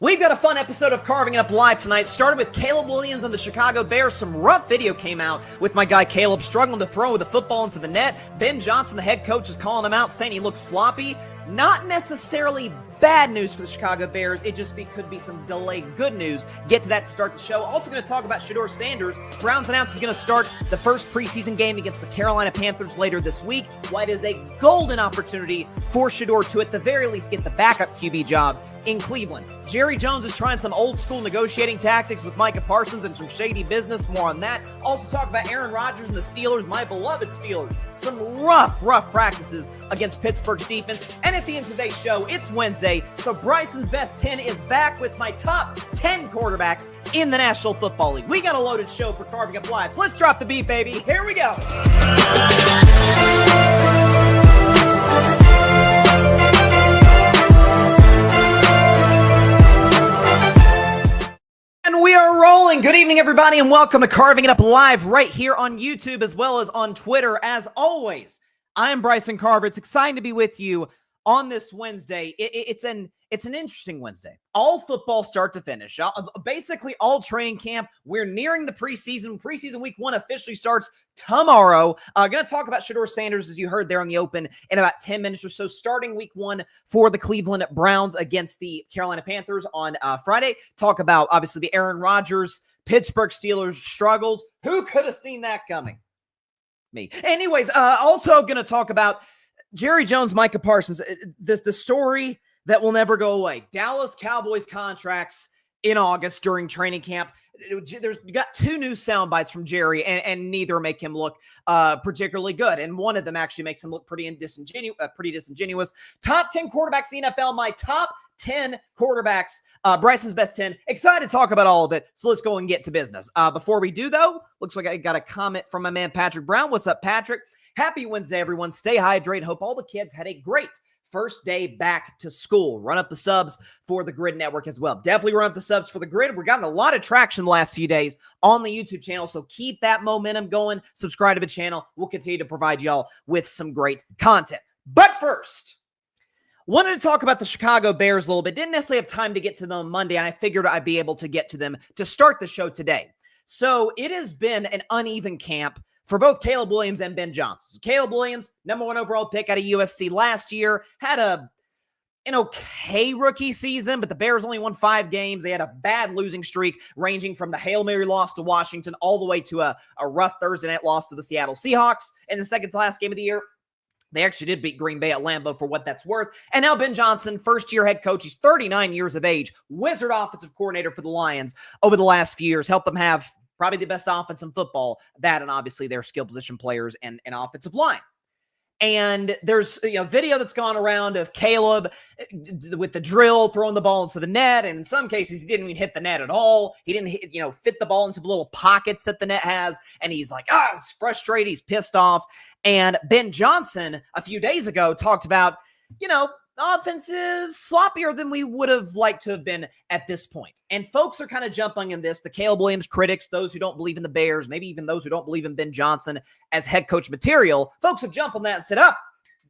We've got a fun episode of Carving It Up Live tonight. Started with Caleb Williams and the Chicago Bears. Some rough video came out with my guy Caleb struggling to throw the football into the net. Ben Johnson, the head coach, is calling him out, saying he looks sloppy. Not necessarily bad news for the Chicago Bears. It just could be some delayed good news. Get to that to start the show. Also going to talk about Shedeur Sanders. Browns announced he's going to start the first preseason game against the Carolina Panthers later this week. Why it is a golden opportunity for Shedeur to at the very least get the backup QB job in Cleveland. Jerry Jones is trying some old school negotiating tactics with Micah Parsons and some shady business. More on that. Also talk about Aaron Rodgers and the Steelers, my beloved Steelers. Some rough practices against Pittsburgh's defense. And at the end of today's show, it's Wednesday, so Bryson's Best 10 is back with my top 10 quarterbacks in the National Football League. We got a loaded show for Carving Up Live, so let's drop the beat, baby. Here we go. And we are rolling. Good evening, everybody, and welcome to Carving It Up Live right here on YouTube as well as on Twitter. As always, I'm Bryson Carver. It's exciting to be with you on this Wednesday. It's an interesting Wednesday. All football start to finish. Basically, all training camp. We're nearing the preseason. Preseason week 1 officially starts tomorrow. Going to talk about Shedeur Sanders, as you heard there on the open, in about 10 minutes or so. Starting week 1 for the Cleveland Browns against the Carolina Panthers on Friday. Talk about, obviously, the Aaron Rodgers, Pittsburgh Steelers struggles. Who could have seen that coming? Me. Anyways, also going to talk about Jerry Jones, Micah Parsons, the story that will never go away. Dallas Cowboys contracts in August during training camp. You got 2 new sound bites from Jerry, and neither make him look particularly good. And one of them actually makes him look pretty disingenuous. Top 10 quarterbacks in the NFL, my top 10 quarterbacks, Bryson's Best 10. Excited to talk about all of it, so let's go and get to business. Before we do, though, looks like I got a comment from my man Patrick Brown. What's up, Patrick? Happy Wednesday, everyone. Stay hydrated. Hope all the kids had a great first day back to school. Run up the subs for the Grid Network as well. Definitely run up the subs for the Grid. We've gotten a lot of traction the last few days on the YouTube channel, so keep that momentum going. Subscribe to the channel. We'll continue to provide y'all with some great content. But first, wanted to talk about the Chicago Bears a little bit. Didn't necessarily have time to get to them on Monday, and I figured I'd be able to get to them to start the show today. So it has been an uneven camp for both Caleb Williams and Ben Johnson. So Caleb Williams, number 1 overall pick out of USC last year, had an okay rookie season, but the Bears only won 5 games. They had a bad losing streak ranging from the Hail Mary loss to Washington all the way to a rough Thursday night loss to the Seattle Seahawks in the second to last game of the year. They actually did beat Green Bay at Lambeau for what that's worth. And now Ben Johnson, first-year head coach. He's 39 years of age, wizard offensive coordinator for the Lions over the last few years. Helped them have probably the best offense in football, that and obviously their skill position players and offensive line. And there's video that's gone around of Caleb with the drill throwing the ball into the net, and in some cases he didn't even hit the net at all. He didn't fit the ball into the little pockets that the net has, and he's like, he's frustrated, he's pissed off. And Ben Johnson a few days ago talked about, offense is sloppier than we would have liked to have been at this point. And folks are kind of jumping in this. The Caleb Williams critics, those who don't believe in the Bears, maybe even those who don't believe in Ben Johnson as head coach material, folks have jumped on that and said,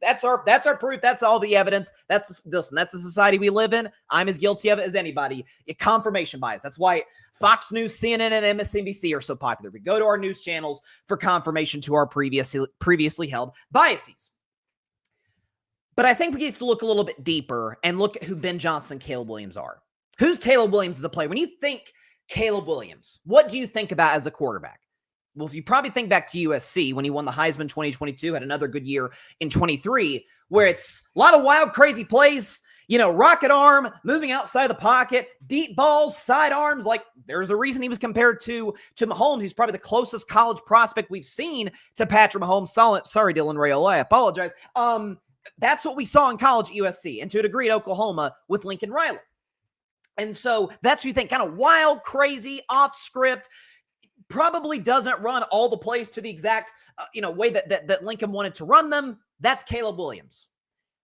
that's our proof. That's all the evidence. That's the society we live in. I'm as guilty of it as anybody. Confirmation bias. That's why Fox News, CNN, and MSNBC are so popular. We go to our news channels for confirmation to our previously held biases. But I think we get to look a little bit deeper and look at who Ben Johnson and Caleb Williams are. Who's Caleb Williams as a player? When you think Caleb Williams, what do you think about as a quarterback? Well, if you probably think back to USC when he won the Heisman 2022, had another good year in 23, where it's a lot of wild, crazy plays, rocket arm, moving outside the pocket, deep balls, side arms. Like, there's a reason he was compared to Mahomes. He's probably the closest college prospect we've seen to Patrick Mahomes. Sorry, Dylan Raiola, I apologize. That's what we saw in college at USC, and to a degree at Oklahoma with Lincoln Riley. And so that's what you think, kind of wild, crazy, off script, probably doesn't run all the plays to the exact way that Lincoln wanted to run them. That's Caleb Williams.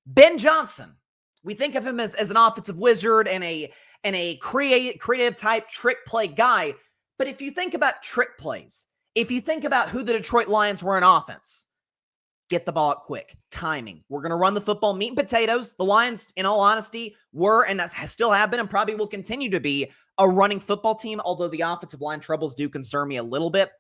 Ben Johnson, we think of him as an offensive wizard and a creative type trick play guy. But if you think about trick plays, if you think about who the Detroit Lions were in offense, Get the ball out quick. Timing. We're going to run the football, meat and potatoes. The Lions, in all honesty, were and still have been and probably will continue to be a running football team, although the offensive line troubles do concern me a little bit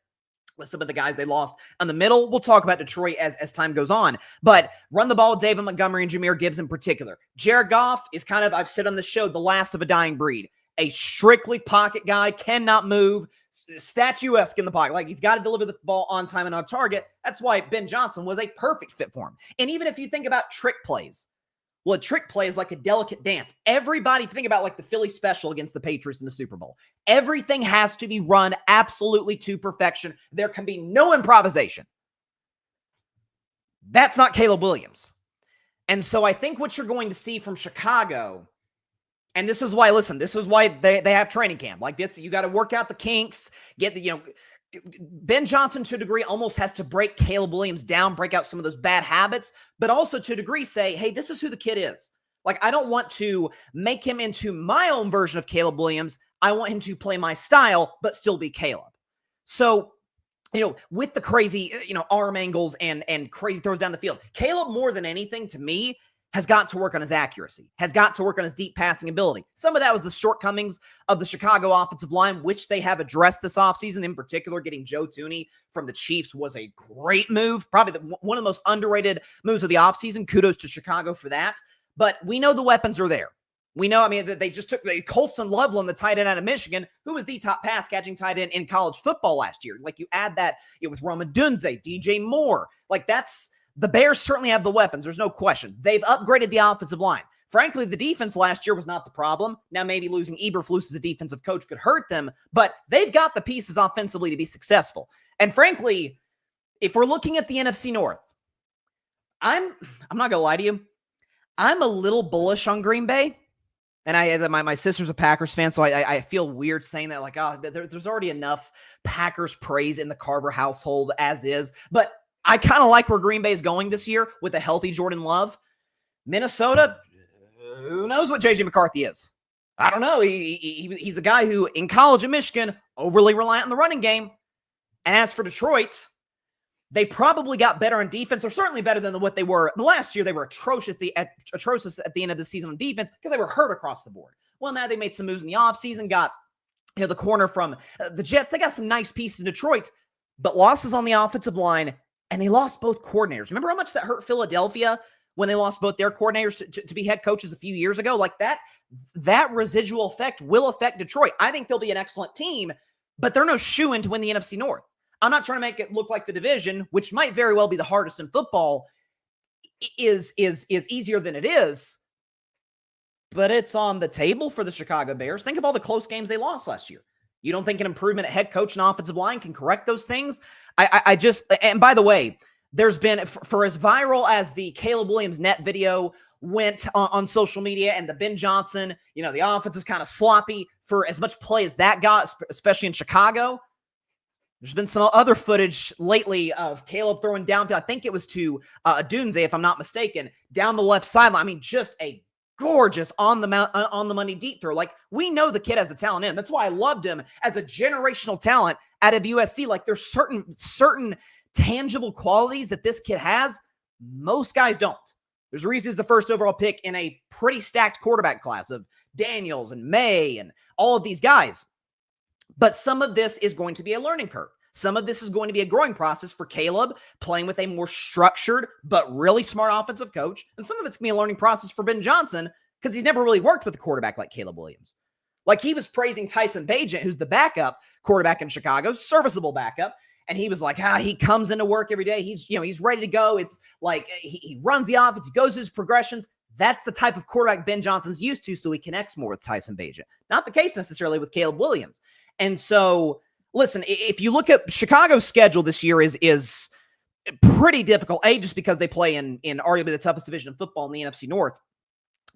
with some of the guys they lost in the middle. We'll talk about Detroit as time goes on. But run the ball with David Montgomery and Jahmyr Gibbs in particular. Jared Goff is kind of, I've said on the show, the last of a dying breed. A strictly pocket guy, cannot move, statuesque in the pocket. Like, he's got to deliver the ball on time and on target. That's why Ben Johnson was a perfect fit for him. And even if you think about trick plays, well, a trick play is like a delicate dance. Everybody, think about like the Philly special against the Patriots in the Super Bowl. Everything has to be run absolutely to perfection. There can be no improvisation. That's not Caleb Williams. And so I think what you're going to see from Chicago, and this is why, listen, this is why they have training camp. Like this, you got to work out the kinks, get the, Ben Johnson to a degree almost has to break Caleb Williams down, break out some of those bad habits, but also to a degree say, hey, this is who the kid is. Like, I don't want to make him into my own version of Caleb Williams. I want him to play my style, but still be Caleb. So, with the crazy, arm angles and crazy throws down the field, Caleb, more than anything to me, has got to work on his accuracy, has got to work on his deep passing ability. Some of that was the shortcomings of the Chicago offensive line, which they have addressed this offseason. In particular, getting Joe Thuney from the Chiefs was a great move, probably one of the most underrated moves of the offseason. Kudos to Chicago for that. But we know the weapons are there. We know, that they just took Colston Loveland, the tight end out of Michigan, who was the top pass-catching tight end in college football last year. Like, you add that with Rome Odunze, DJ Moore. Like, the Bears certainly have the weapons. There's no question. They've upgraded the offensive line. Frankly, the defense last year was not the problem. Now, maybe losing Eberflus as a defensive coach could hurt them, but they've got the pieces offensively to be successful. And frankly, if we're looking at the NFC North, I'm not going to lie to you. I'm a little bullish on Green Bay. And my sister's a Packers fan, so I feel weird saying that. Like, there's already enough Packers praise in the Carver household as is. But I kind of like where Green Bay is going this year with a healthy Jordan Love. Minnesota, who knows what J.J. McCarthy is? I don't know. He's a guy who, in college in Michigan, overly reliant on the running game. And as for Detroit, they probably got better on defense, or certainly better than what they were. Last year, they were atrocious at the end of the season on defense because they were hurt across the board. Well, now they made some moves in the offseason, got the corner from the Jets. They got some nice pieces in Detroit, but losses on the offensive line. And they lost both coordinators. Remember how much that hurt Philadelphia when they lost both their coordinators to be head coaches a few years ago? Like that residual effect will affect Detroit. I think they'll be an excellent team, but they're no shoo-in to win the NFC North. I'm not trying to make it look like the division, which might very well be the hardest in football, is easier than it is, but it's on the table for the Chicago Bears. Think of all the close games they lost last year. You don't think an improvement at head coach and offensive line can correct those things? And by the way, there's been, for as viral as the Caleb Williams net video went on social media and the Ben Johnson, the offense is kind of sloppy, for as much play as that got, especially in Chicago, there's been some other footage lately of Caleb throwing downfield. I think it was to Odunze, if I'm not mistaken, down the left sideline. Just a gorgeous on the money deep throw. Like, we know the kid has the talent in him. That's why I loved him as a generational talent out of USC. Like, there's certain tangible qualities that this kid has. Most guys don't. There's a reason he's the first overall pick in a pretty stacked quarterback class of Daniels and May and all of these guys. But some of this is going to be a learning curve. Some of this is going to be a growing process for Caleb, playing with a more structured but really smart offensive coach. And some of it's going to be a learning process for Ben Johnson because he's never really worked with a quarterback like Caleb Williams. Like, he was praising Tyson Bagent, who's the backup quarterback in Chicago, serviceable backup. And he was like, he comes into work every day. He's ready to go. It's like he runs the offense. He goes his progressions. That's the type of quarterback Ben Johnson's used to, so he connects more with Tyson Bagent. Not the case necessarily with Caleb Williams. And so, listen, if you look at Chicago's schedule this year is pretty difficult, just because they play in arguably the toughest division of football in the NFC North.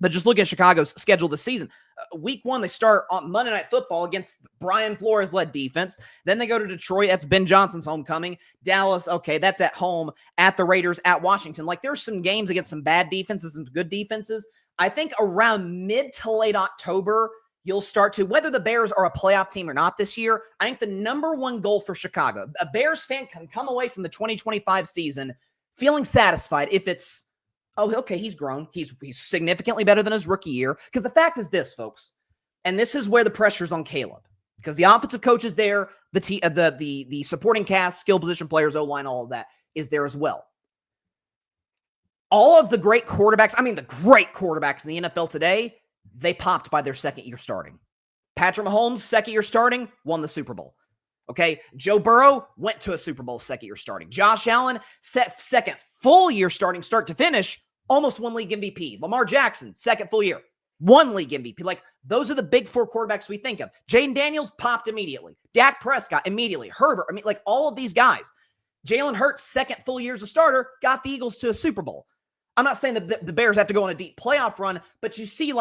But just look at Chicago's schedule this season. Week 1, they start on Monday Night Football against Brian Flores-led defense. Then they go to Detroit. That's Ben Johnson's homecoming. Dallas, okay, that's at home. At the Raiders, at Washington. Like, there's some games against some bad defenses and good defenses. I think around mid to late October, you'll start to, whether the Bears are a playoff team or not this year, I think the number one goal for Chicago, a Bears fan can come away from the 2025 season feeling satisfied if it's, oh, okay, he's grown. He's significantly better than his rookie year. Because the fact is this, folks, and this is where the pressure's on Caleb. Because the offensive coach is there, the supporting cast, skill position players, O-line, all of that is there as well. All of the great quarterbacks, the great quarterbacks in the NFL today, they popped by their second year starting. Patrick Mahomes, second year starting, won the Super Bowl. Okay, Joe Burrow went to a Super Bowl second year starting. Josh Allen, second full year starting, start to finish, almost won league MVP. Lamar Jackson, second full year, won league MVP. Like, those are the big four quarterbacks we think of. Jaden Daniels popped immediately. Dak Prescott immediately. Herbert, all of these guys. Jalen Hurts, second full year as a starter, got the Eagles to a Super Bowl. I'm not saying that the Bears have to go on a deep playoff run, but you see,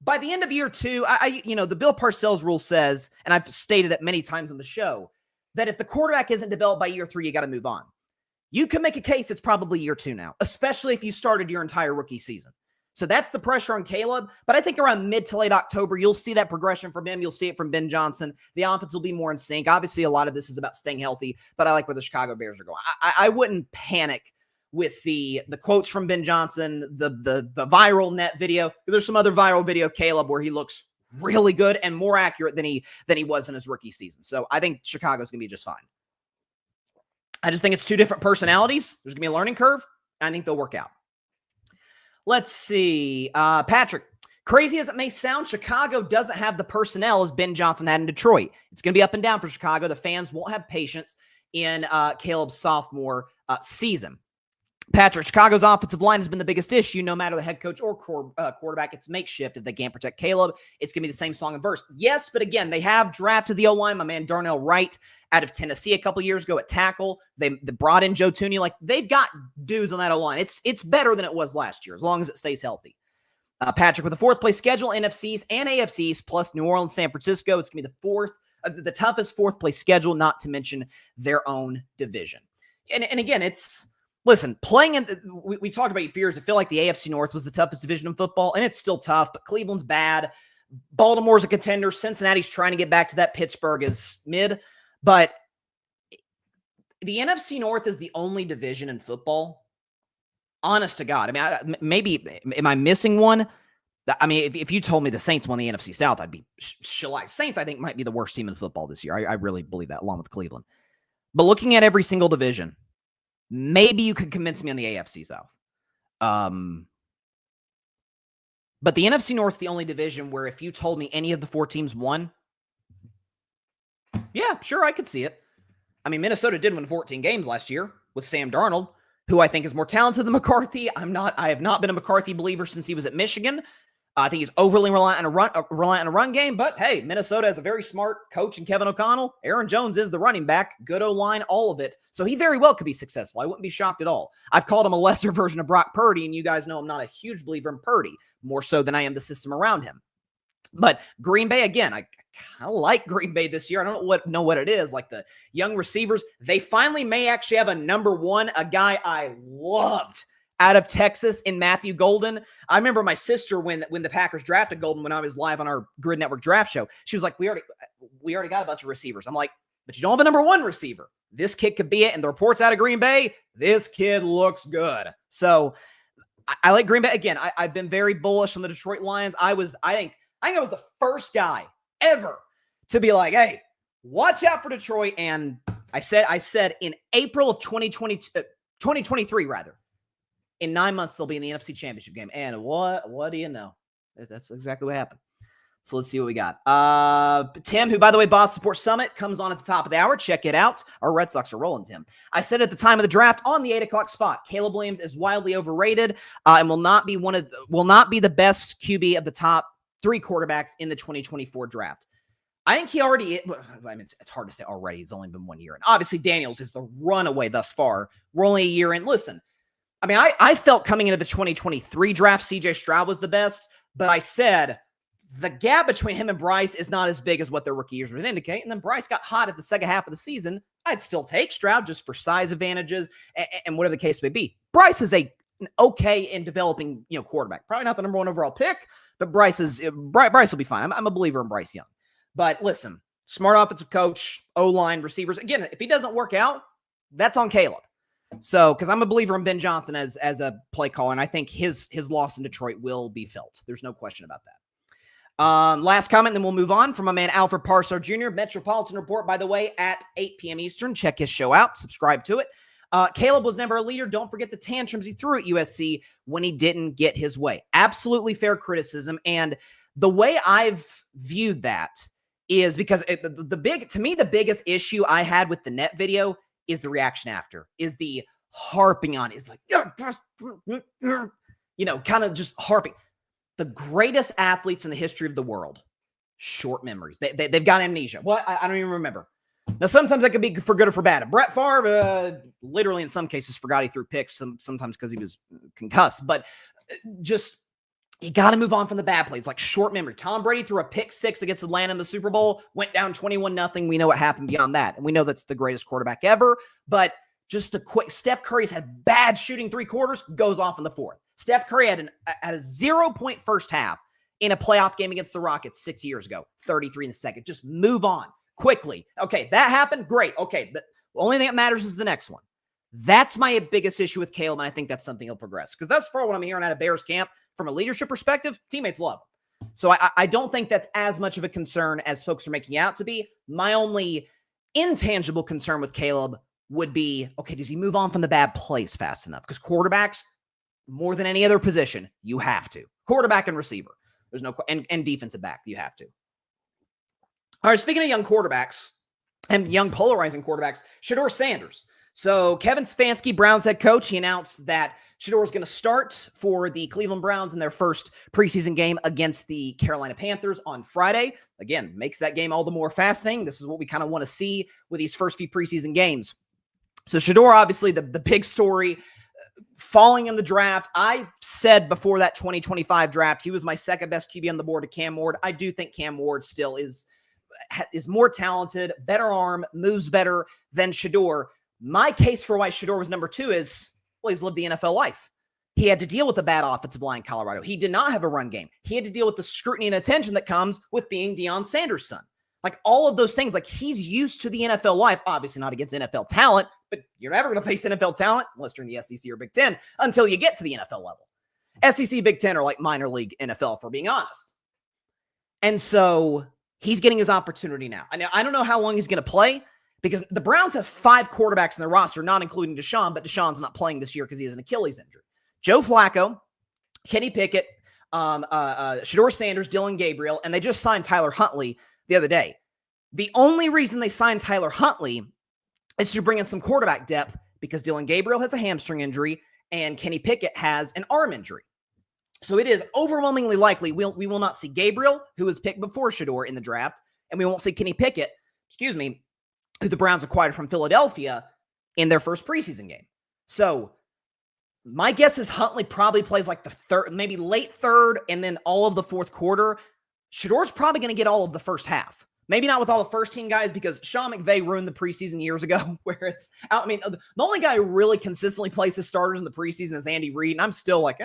by the end of year two, the Bill Parcells rule says, and I've stated it many times on the show, that if the quarterback isn't developed by year three, you got to move on. You can make a case it's probably year two now, especially if you started your entire rookie season. So that's the pressure on Caleb. But I think around mid to late October, you'll see that progression from him. You'll see it from Ben Johnson. The offense will be more in sync. Obviously, a lot of this is about staying healthy, but I like where the Chicago Bears are going. I wouldn't panic with the quotes from Ben Johnson, the viral net video. There's some other viral video, Caleb, where he looks really good and more accurate than he was in his rookie season. So I think Chicago's going to be just fine. I just think it's two different personalities. There's going to be a learning curve. And I think they'll work out. Let's see. Patrick, crazy as it may sound, Chicago doesn't have the personnel as Ben Johnson had in Detroit. It's going to be up and down for Chicago. The fans won't have patience in Caleb's sophomore season. Patrick, Chicago's offensive line has been the biggest issue. No matter the head coach or quarterback, it's makeshift. If they can't protect Caleb, it's going to be the same song and verse. Yes, but again, they have drafted the O-line, my man Darnell Wright out of Tennessee a couple years ago at tackle. They brought in Joe Thuney. They've got dudes on that O-line. It's better than it was last year, as long as it stays healthy. Patrick, with the fourth place schedule, NFCs and AFCs, plus New Orleans, San Francisco, it's going to be the toughest fourth place schedule, not to mention their own division. And again, listen, playing in, we talked about your fears. I feel like the AFC North was the toughest division in football, and it's still tough, but Cleveland's bad. Baltimore's a contender. Cincinnati's trying to get back to that. Pittsburgh is mid. But the NFC North is the only division in football. Honest to God. Am I missing one? If you told me the Saints won the NFC South, I'd be shellacked. Saints, I think, might be the worst team in football this year. I really believe that, along with Cleveland. But looking at every single division, maybe you could convince me on the AFC South. But the NFC North is the only division where if you told me any of the four teams won, yeah, sure, I could see it. Minnesota did win 14 games last year with Sam Darnold, who I think is more talented than McCarthy. I have not been a McCarthy believer since he was at Michigan. I think he's overly reliant on a run game, but hey, Minnesota has a very smart coach in Kevin O'Connell. Aaron Jones is the running back, good O-line, all of it. So he very well could be successful. I wouldn't be shocked at all. I've called him a lesser version of Brock Purdy, and you guys know I'm not a huge believer in Purdy, more so than I am the system around him. But Green Bay, again, I kind of like Green Bay this year. I don't know what it is. Like the young receivers, they finally may actually have a number one, a guy I loved out of Texas in Matthew Golden. I remember my sister when the Packers drafted Golden when I was live on our Grid Network draft show. She was like, we already got a bunch of receivers. I'm like, but you don't have a number one receiver. This kid could be it. And the reports out of Green Bay, this kid looks good. So I like Green Bay. Again, I've been very bullish on the Detroit Lions. I think I was the first guy ever to be like, hey, watch out for Detroit. And I said in April of 2023, rather. In 9 months, they'll be in the NFC Championship game. And what do you know? That's exactly what happened. So let's see what we got. Tim, who, by the way, Boss Support Summit, comes on at the top of the hour. Check it out. Our Red Sox are rolling, Tim. I said at the time of the draft on the 8 o'clock spot, Caleb Williams is wildly overrated and will not be the best QB of the top three quarterbacks in the 2024 draft. I think he already is. It's hard to say already. It's only been 1 year. And obviously, Daniels is the runaway thus far. We're only a year in. Listen, I felt coming into the 2023 draft, CJ Stroud was the best, but I said the gap between him and Bryce is not as big as what their rookie years would indicate. And then Bryce got hot at the second half of the season. I'd still take Stroud just for size advantages and whatever the case may be. Bryce is an okay in developing, quarterback. Probably not the number one overall pick, but Bryce will be fine. I'm a believer in Bryce Young. But listen, smart offensive coach, O-line, receivers. Again, if he doesn't work out, that's on Caleb. So, because I'm a believer in Ben Johnson as a play caller, and I think his loss in Detroit will be felt. There's no question about that. Last comment, then we'll move on from my man Alfred Parsar Jr. Metropolitan Report, by the way, at 8 p.m. Eastern. Check his show out. Subscribe to it. Caleb was never a leader. Don't forget the tantrums he threw at USC when he didn't get his way. Absolutely fair criticism. And the way I've viewed that is because the biggest issue I had with the net video is the reaction after, is the harping on, is like, kind of just harping. The greatest athletes in the history of the world, short memories. They've got amnesia. Well, I don't even remember. Now, sometimes that could be for good or for bad. Brett Favre, literally in some cases, forgot he threw picks, sometimes because he was concussed. But just, you got to move on from the bad plays, like short memory. Tom Brady threw a pick 6 against Atlanta in the Super Bowl, went down 21-0. We know what happened beyond that. And we know that's the greatest quarterback ever. But just the quick, Steph Curry's had bad shooting 3 quarters, goes off in the 4th. Steph Curry had a 0-point first half in a playoff game against the Rockets 6 years ago, 33 in the second. Just move on quickly. Okay, that happened. Great. Okay, but the only thing that matters is the next one. That's my biggest issue with Caleb, and I think that's something he'll progress. Because thus far, what I'm hearing out of Bears camp, from a leadership perspective, teammates love him. So I don't think that's as much of a concern as folks are making out to be. My only intangible concern with Caleb would be, okay, does he move on from the bad plays fast enough? Because quarterbacks, more than any other position, you have to. Quarterback and receiver. There's no, and defensive back, you have to. All right, speaking of young quarterbacks and young polarizing quarterbacks, Shedeur Sanders. So Kevin Stefanski, Browns head coach, he announced that Shedeur is going to start for the Cleveland Browns in their first preseason game against the Carolina Panthers on Friday. Again, makes that game all the more fascinating. This is what we kind of want to see with these first few preseason games. So Shedeur, obviously the big story, falling in the draft. I said before that 2025 draft, he was my second best QB on the board to Cam Ward. I do think Cam Ward still is more talented, better arm, moves better than Shedeur. My case for why Shedeur was number 2 is, well, he's lived the NFL life. He had to deal with the bad offensive line in Colorado. He did not have a run game. He had to deal with the scrutiny and attention that comes with being Deion Sanders' son. Like all of those things, like he's used to the NFL life, obviously not against NFL talent, but you're never going to face NFL talent unless you're in the SEC or Big Ten until you get to the NFL level. SEC, Big Ten are like minor league NFL, if we're being honest. And so he's getting his opportunity now. I don't know how long he's going to play because the Browns have 5 quarterbacks in their roster, not including Deshaun, but Deshaun's not playing this year because he has an Achilles injury. Joe Flacco, Kenny Pickett, Shedeur Sanders, Dylan Gabriel, and they just signed Tyler Huntley the other day. The only reason they signed Tyler Huntley is to bring in some quarterback depth because Dylan Gabriel has a hamstring injury and Kenny Pickett has an arm injury. So it is overwhelmingly likely we will not see Gabriel, who was picked before Shedeur in the draft, and we won't see Kenny Pickett, who the Browns acquired from Philadelphia in their first preseason game. So my guess is Huntley probably plays like the third, maybe late third, and then all of the fourth quarter. Shedeur's probably going to get all of the first half. Maybe not with all the first team guys because Sean McVay ruined the preseason years ago where it's out. I mean, the only guy who really consistently plays his starters in the preseason is Andy Reid. And I'm still like,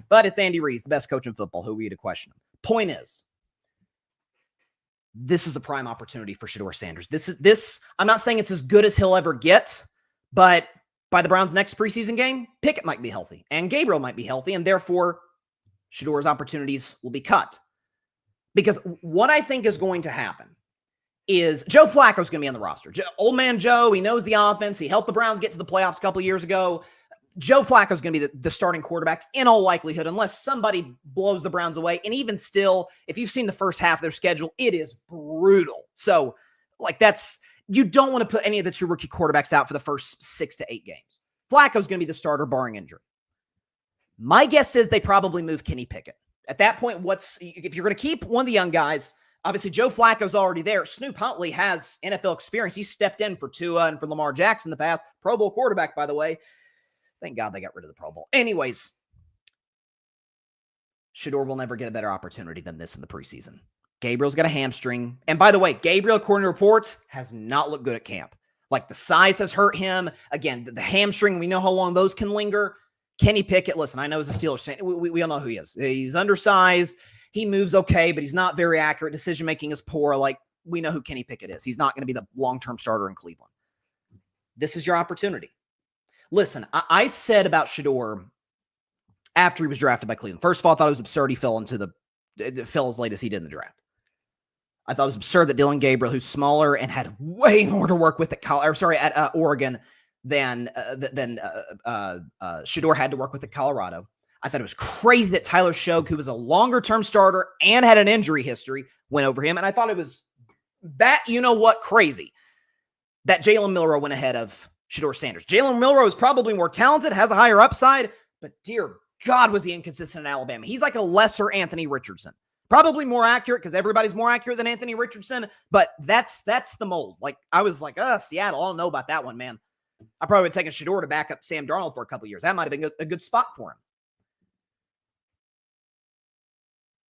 but it's Andy Reid. He's the best coach in football. Who are you to question him? Point is, this is a prime opportunity for Shedeur Sanders. This. I'm not saying it's as good as he'll ever get, but by the Browns' next preseason game, Pickett might be healthy and Gabriel might be healthy, and therefore Shedeur's opportunities will be cut. Because what I think is going to happen is Joe Flacco's going to be on the roster. Old man Joe, he knows the offense. He helped the Browns get to the playoffs a couple of years ago. Joe Flacco's going to be the starting quarterback in all likelihood, unless somebody blows the Browns away. And even still, if you've seen the first half of their schedule, it is brutal. So, you don't want to put any of the 2 rookie quarterbacks out for the first 6 to 8 games. Flacco's going to be the starter barring injury. My guess is they probably move Kenny Pickett. At that point, if you're going to keep one of the young guys, obviously Joe Flacco's already there. Snoop Huntley has NFL experience. He stepped in for Tua and for Lamar Jackson in the past. Pro Bowl quarterback, by the way. Thank God they got rid of the Pro Bowl. Anyways, Shedeur will never get a better opportunity than this in the preseason. Gabriel's got a hamstring. And by the way, Gabriel, according to reports, has not looked good at camp. Like the size has hurt him. Again, the hamstring, we know how long those can linger. Kenny Pickett, listen, I know as a Steelers fan, we all know who he is. He's undersized. He moves okay, but he's not very accurate. Decision-making is poor. Like, we know who Kenny Pickett is. He's not going to be the long-term starter in Cleveland. This is your opportunity. Listen, I said about Shedeur after he was drafted by Cleveland. First of all, I thought it was absurd he fell as late as he did in the draft. I thought it was absurd that Dillon Gabriel, who's smaller and had way more to work with at Oregon than Shedeur had to work with at Colorado. I thought it was crazy that Tyler Shough, who was a longer-term starter and had an injury history, went over him. And I thought it was crazy that Jalen Milroe went ahead of Shedeur Sanders. Jalen Milroe is probably more talented, has a higher upside, but dear God, was he inconsistent in Alabama. He's like a lesser Anthony Richardson. Probably more accurate because everybody's more accurate than Anthony Richardson, but that's the mold. Like, I was like, Seattle, I don't know about that one, man. I probably would have taken Shedeur to back up Sam Darnold for a couple years. That might have been a good spot for him.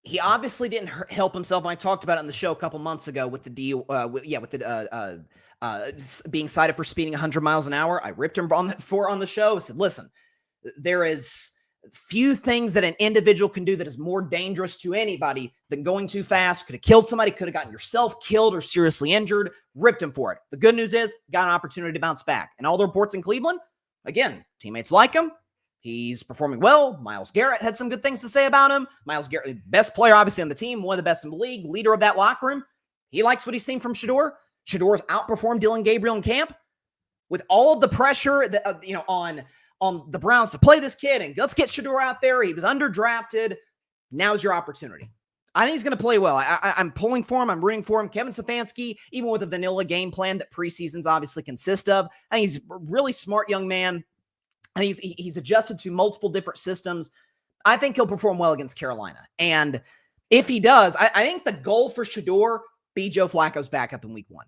He obviously didn't help himself, and I talked about it on the show a couple months ago with the deal, being cited for speeding 100 miles an hour. I ripped him on the show. I said, listen, there is few things that an individual can do that is more dangerous to anybody than going too fast. Could have killed somebody, could have gotten yourself killed or seriously injured. Ripped him for it. The good news is, got an opportunity to bounce back. And all the reports in Cleveland, again, teammates like him. He's performing well. Myles Garrett had some good things to say about him. Myles Garrett, best player, obviously, on the team, one of the best in the league, leader of that locker room. He likes what he's seen from Shedeur. Shedeur's outperformed Dillon Gabriel in camp. With all of the pressure that, on the Browns to play this kid, and let's get Shedeur out there. He was underdrafted. Now's your opportunity. I think he's going to play well. I'm pulling for him. I'm rooting for him. Kevin Stefanski, even with a vanilla game plan that preseasons obviously consist of, I think he's a really smart young man. And he's adjusted to multiple different systems. I think he'll perform well against Carolina. And if he does, I think the goal for Shedeur, be Joe Flacco's backup in week 1.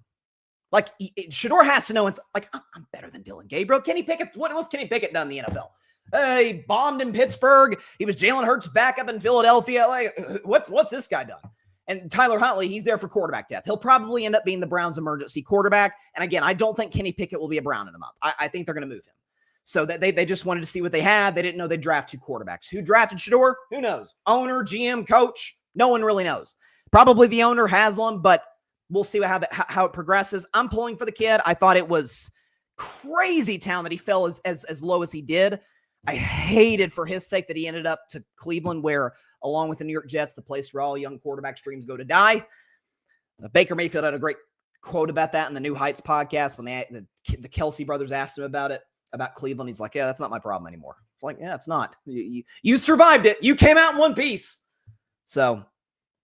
Like, Shedeur has to know, it's like, I'm better than Dillon Gabriel. Kenny Pickett, what else Kenny Pickett done in the NFL? He bombed in Pittsburgh. He was Jalen Hurts' backup in Philadelphia. Like, what's this guy done? And Tyler Huntley, he's there for quarterback depth. He'll probably end up being the Browns' emergency quarterback. And again, I don't think Kenny Pickett will be a Brown in a month. I think they're going to move him. So that they just wanted to see what they had. They didn't know they'd draft 2 quarterbacks. Who drafted Shedeur? Who knows? Owner, GM, coach? No one really knows. Probably the owner, Haslam, but we'll see how it progresses. I'm pulling for the kid. I thought it was crazy town that he fell as low as he did. I hated for his sake that he ended up to Cleveland, where, along with the New York Jets, the place where all young quarterbacks' dreams go to die. Baker Mayfield had a great quote about that in the New Heights podcast when the Kelsey brothers asked him about Cleveland. He's like, yeah, that's not my problem anymore. It's like, yeah, it's not. You survived it. You came out in one piece. So,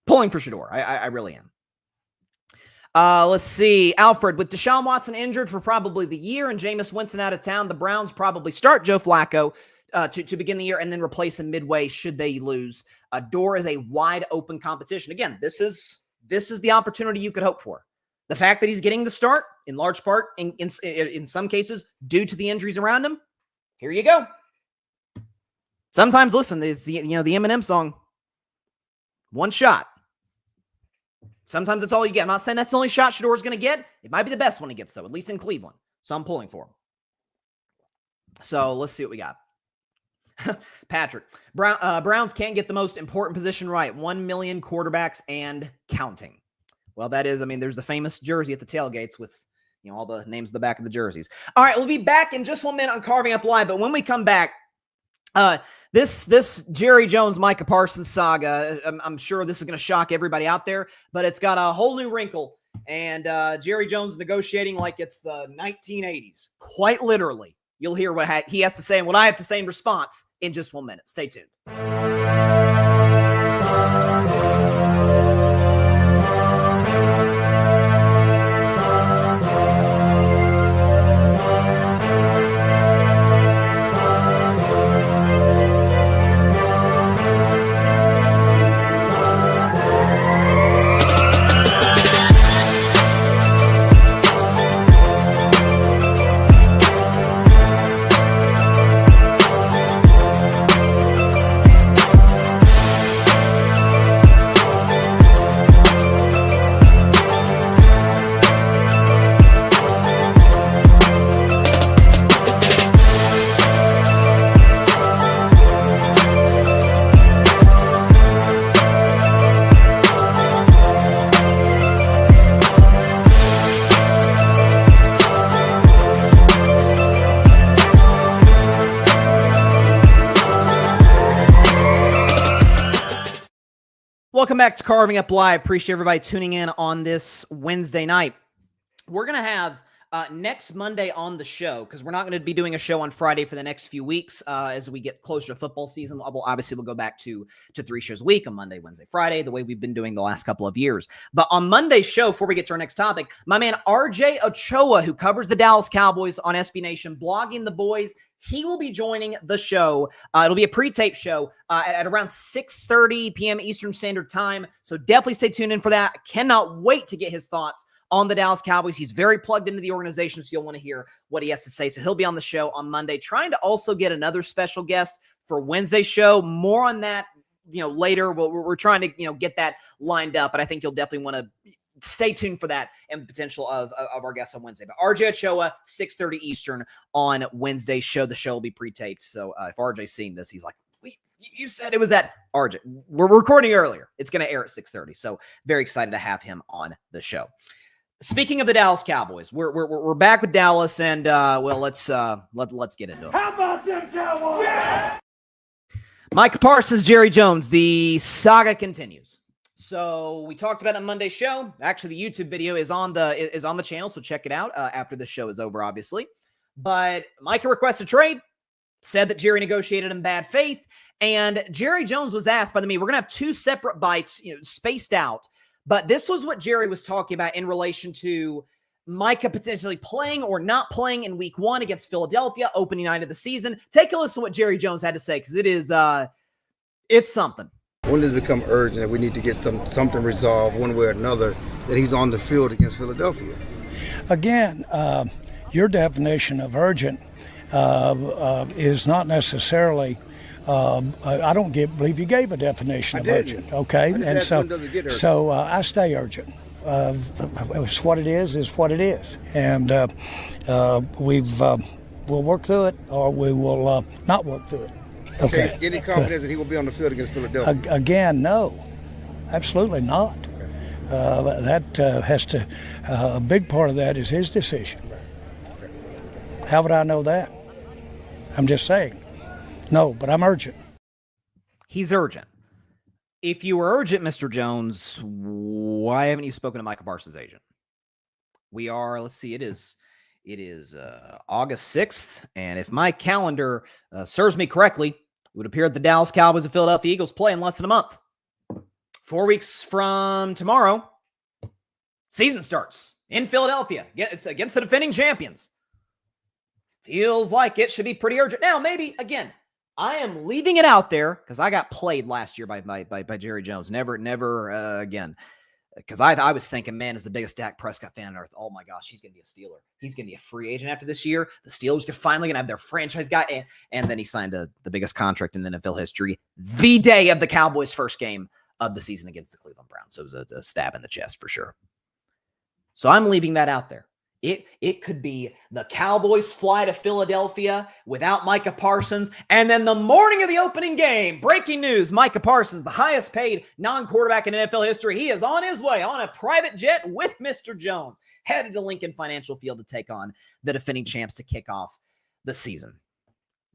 pulling for Shedeur. I really am. Let's see. Alfred, with Deshaun Watson injured for probably the year and Jameis Winston out of town, the Browns probably start Joe Flacco to begin the year and then replace him midway should they lose. Door is a wide open competition. Again, this is the opportunity you could hope for. The fact that he's getting the start, in large part, in some cases, due to the injuries around him, here you go. Sometimes, listen, it's the Eminem song, one shot. Sometimes that's all you get. I'm not saying that's the only shot Shedeur's going to get. It might be the best one he gets, though, at least in Cleveland. So I'm pulling for him. So let's see what we got. Patrick, Browns can't get the most important position right. 1 million quarterbacks and counting. Well, that is, there's the famous jersey at the tailgates with, all the names at the back of the jerseys. All right, we'll be back in just 1 minute on Carving Up Live. But when we come back, this Jerry Jones, Micah Parsons saga, I'm sure this is going to shock everybody out there, but it's got a whole new wrinkle. And Jerry Jones negotiating like it's the 1980s. Quite literally. You'll hear what he has to say and what I have to say in response in just 1 minute. Stay tuned. Welcome back to Carving Up Live. Appreciate everybody tuning in on this Wednesday night. We're going to have next Monday on the show, because we're not going to be doing a show on Friday for the next few weeks as we get closer to football season. We'll go back to 3 shows a week on Monday, Wednesday, Friday, the way we've been doing the last couple of years. But on Monday's show, before we get to our next topic, my man RJ Ochoa, who covers the Dallas Cowboys on SB Nation, blogging the boys, he will be joining the show. It'll be a pre-tape show at around 6:30 p.m. Eastern Standard Time. So definitely stay tuned in for that. I cannot wait to get his thoughts on the Dallas Cowboys. He's very plugged into the organization, so you'll want to hear what he has to say. So he'll be on the show on Monday, trying to also get another special guest for Wednesday's show. More on that, later. We're trying to, get that lined up, but I think you'll definitely want to stay tuned for that and the potential of our guests on Wednesday. But RJ Ochoa, 6:30 Eastern on Wednesday's show. The show will be pre-taped. So if RJ's seeing this, he's like, wait, you said it was at RJ. We're recording earlier. It's going to air at 6:30. So very excited to have him on the show. Speaking of the Dallas Cowboys, we're back with Dallas, and let's get into it. How about them Cowboys? Yeah! Micah Parsons, Jerry Jones, the saga continues. So we talked about it on Monday's show. Actually, the YouTube video is on the channel, so check it out after the show is over, obviously. But Micah requested a trade, said that Jerry negotiated in bad faith, and Jerry Jones was asked by me. We're gonna have two separate bites, spaced out. But this was what Jerry was talking about in relation to Micah potentially playing or not playing in week 1 against Philadelphia, opening night of the season. Take a listen to what Jerry Jones had to say, because it's something. When does it become urgent that we need to get something resolved one way or another, that he's on the field against Philadelphia? Again, your definition of urgent is not necessarily I don't believe you gave a definition of urgent. Okay, and so I stay urgent. It's what it is what it is, and we'll work through it, or we will not work through it. Okay. Any confidence that he will be on the field against Philadelphia? Again, no, absolutely not. Okay. That has to. A big part of that is his decision. Okay. How would I know that? I'm just saying. No, but I'm urgent. He's urgent. If you were urgent, Mr. Jones, why haven't you spoken to Micah Parsons' agent? We are, let's see, it is August 6th, and if my calendar serves me correctly, it would appear that the Dallas Cowboys and Philadelphia Eagles play in less than a month. 4 weeks from tomorrow, season starts in Philadelphia. It's against the defending champions. Feels like it should be pretty urgent. Now, maybe, again, I am leaving it out there because I got played last year by Jerry Jones. Never again. Because I was thinking, man, is the biggest Dak Prescott fan on earth. Oh my gosh, he's going to be a Steeler. He's going to be a free agent after this year. The Steelers are finally going to have their franchise guy. And then he signed the biggest contract in NFL history the day of the Cowboys' first game of the season against the Cleveland Browns. So it was a stab in the chest for sure. So I'm leaving that out there. It could be the Cowboys fly to Philadelphia without Micah Parsons, and then the morning of the opening game, breaking news, Micah Parsons, the highest paid non-quarterback in NFL history, he is on his way on a private jet with Mr. Jones, headed to Lincoln Financial Field to take on the defending champs to kick off the season.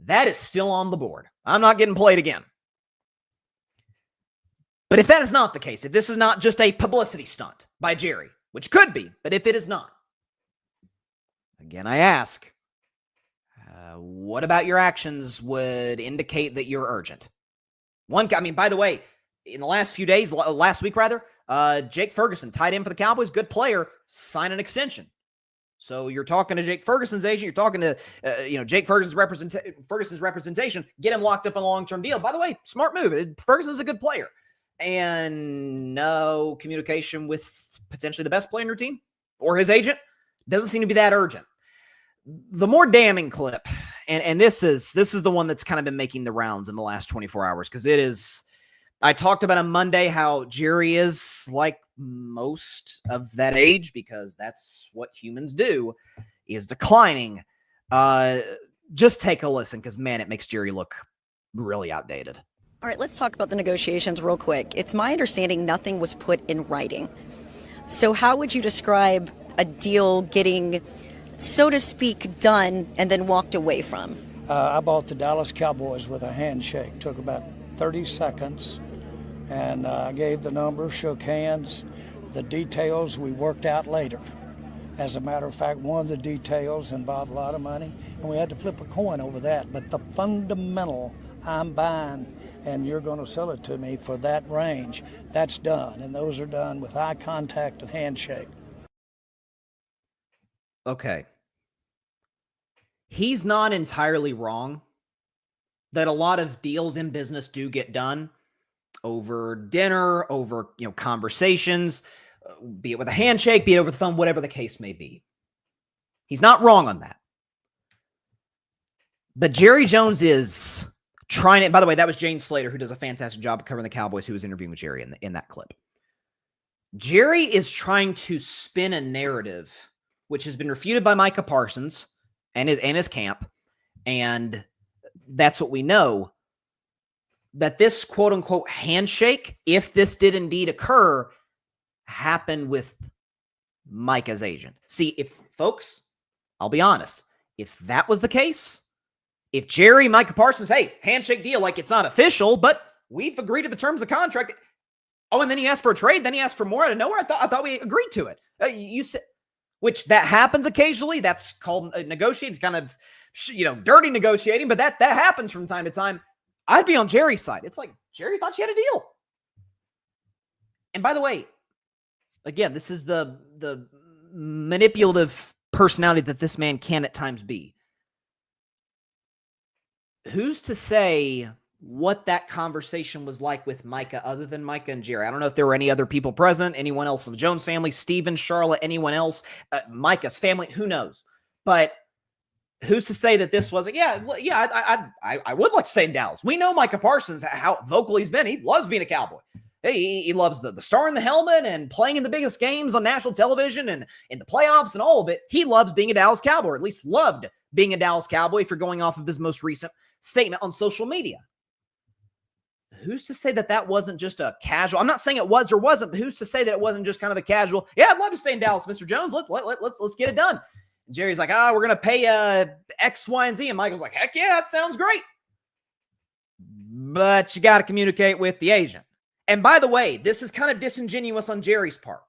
That is still on the board. I'm not getting played again. But if that is not the case, if this is not just a publicity stunt by Jerry, which could be, but if it is not, again, I ask, what about your actions would indicate that you're urgent? By the way, in the last few days, last week rather, Jake Ferguson, tight end for the Cowboys, good player, signed an extension. So you're talking to Jake Ferguson's agent, you're talking to, Jake Ferguson's representation, get him locked up on a long-term deal. By the way, smart move. Ferguson's a good player. And no communication with potentially the best player in your team or his agent. Doesn't seem to be that urgent. The more damning clip, and this is the one that's kind of been making the rounds in the last 24 hours, because it is, I talked about on Monday how Jerry is like most of that age, because that's what humans do, is declining. Just take a listen, because man, it makes Jerry look really outdated. All right, let's talk about the negotiations real quick. It's my understanding nothing was put in writing. So how would you describe a deal getting, so to speak, done and then walked away from? I bought the Dallas Cowboys with a handshake. Took about 30 seconds, And I gave the numbers, shook hands. The details we worked out later. As a matter of fact, one of the details involved a lot of money, and we had to flip a coin over that. But the fundamental, I'm buying, and you're going to sell it to me for that range, that's done. And those are done with eye contact and handshake. Okay. He's not entirely wrong that a lot of deals in business do get done over dinner, over, conversations, be it with a handshake, be it over the phone, whatever the case may be. He's not wrong on that. But Jerry Jones is trying it. By the way, that was Jane Slater, who does a fantastic job of covering the Cowboys, who was interviewing with Jerry in that clip. Jerry is trying to spin a narrative, which has been refuted by Micah Parsons and his camp. And that's what we know, that this quote-unquote handshake, if this did indeed occur, happened with Micah's agent. See, folks, I'll be honest, if that was the case, if Micah Parsons, hey, handshake deal, like it's not official, but we've agreed to the terms of the contract. Oh, and then he asked for a trade, then he asked for more out of nowhere. I thought we agreed to it. You said, which that happens occasionally. That's called negotiating. It's kind of, dirty negotiating, but that happens from time to time. I'd be on Jerry's side. It's like, Jerry thought you had a deal. And by the way, again, this is the manipulative personality that this man can at times be. Who's to say what that conversation was like with Micah other than Micah and Jerry? I don't know if there were any other people present, anyone else of the Jones family, Steven, Charlotte, anyone else, Micah's family, who knows? But who's to say that this wasn't, I would like to stay in Dallas. We know Micah Parsons, how vocal he's been. He loves being a Cowboy. He loves the star in the helmet and playing in the biggest games on national television and in the playoffs and all of it. He loves being a Dallas Cowboy, or at least loved being a Dallas Cowboy if you're going off of his most recent statement on social media. Who's to say that wasn't just a casual? I'm not saying it was or wasn't, but who's to say that it wasn't just kind of a casual, yeah, I'd love to stay in Dallas, Mr. Jones. Let's get it done. And Jerry's like, we're going to pay X, Y, and Z. And Michael's like, heck yeah, that sounds great. But you got to communicate with the agent. And by the way, this is kind of disingenuous on Jerry's part,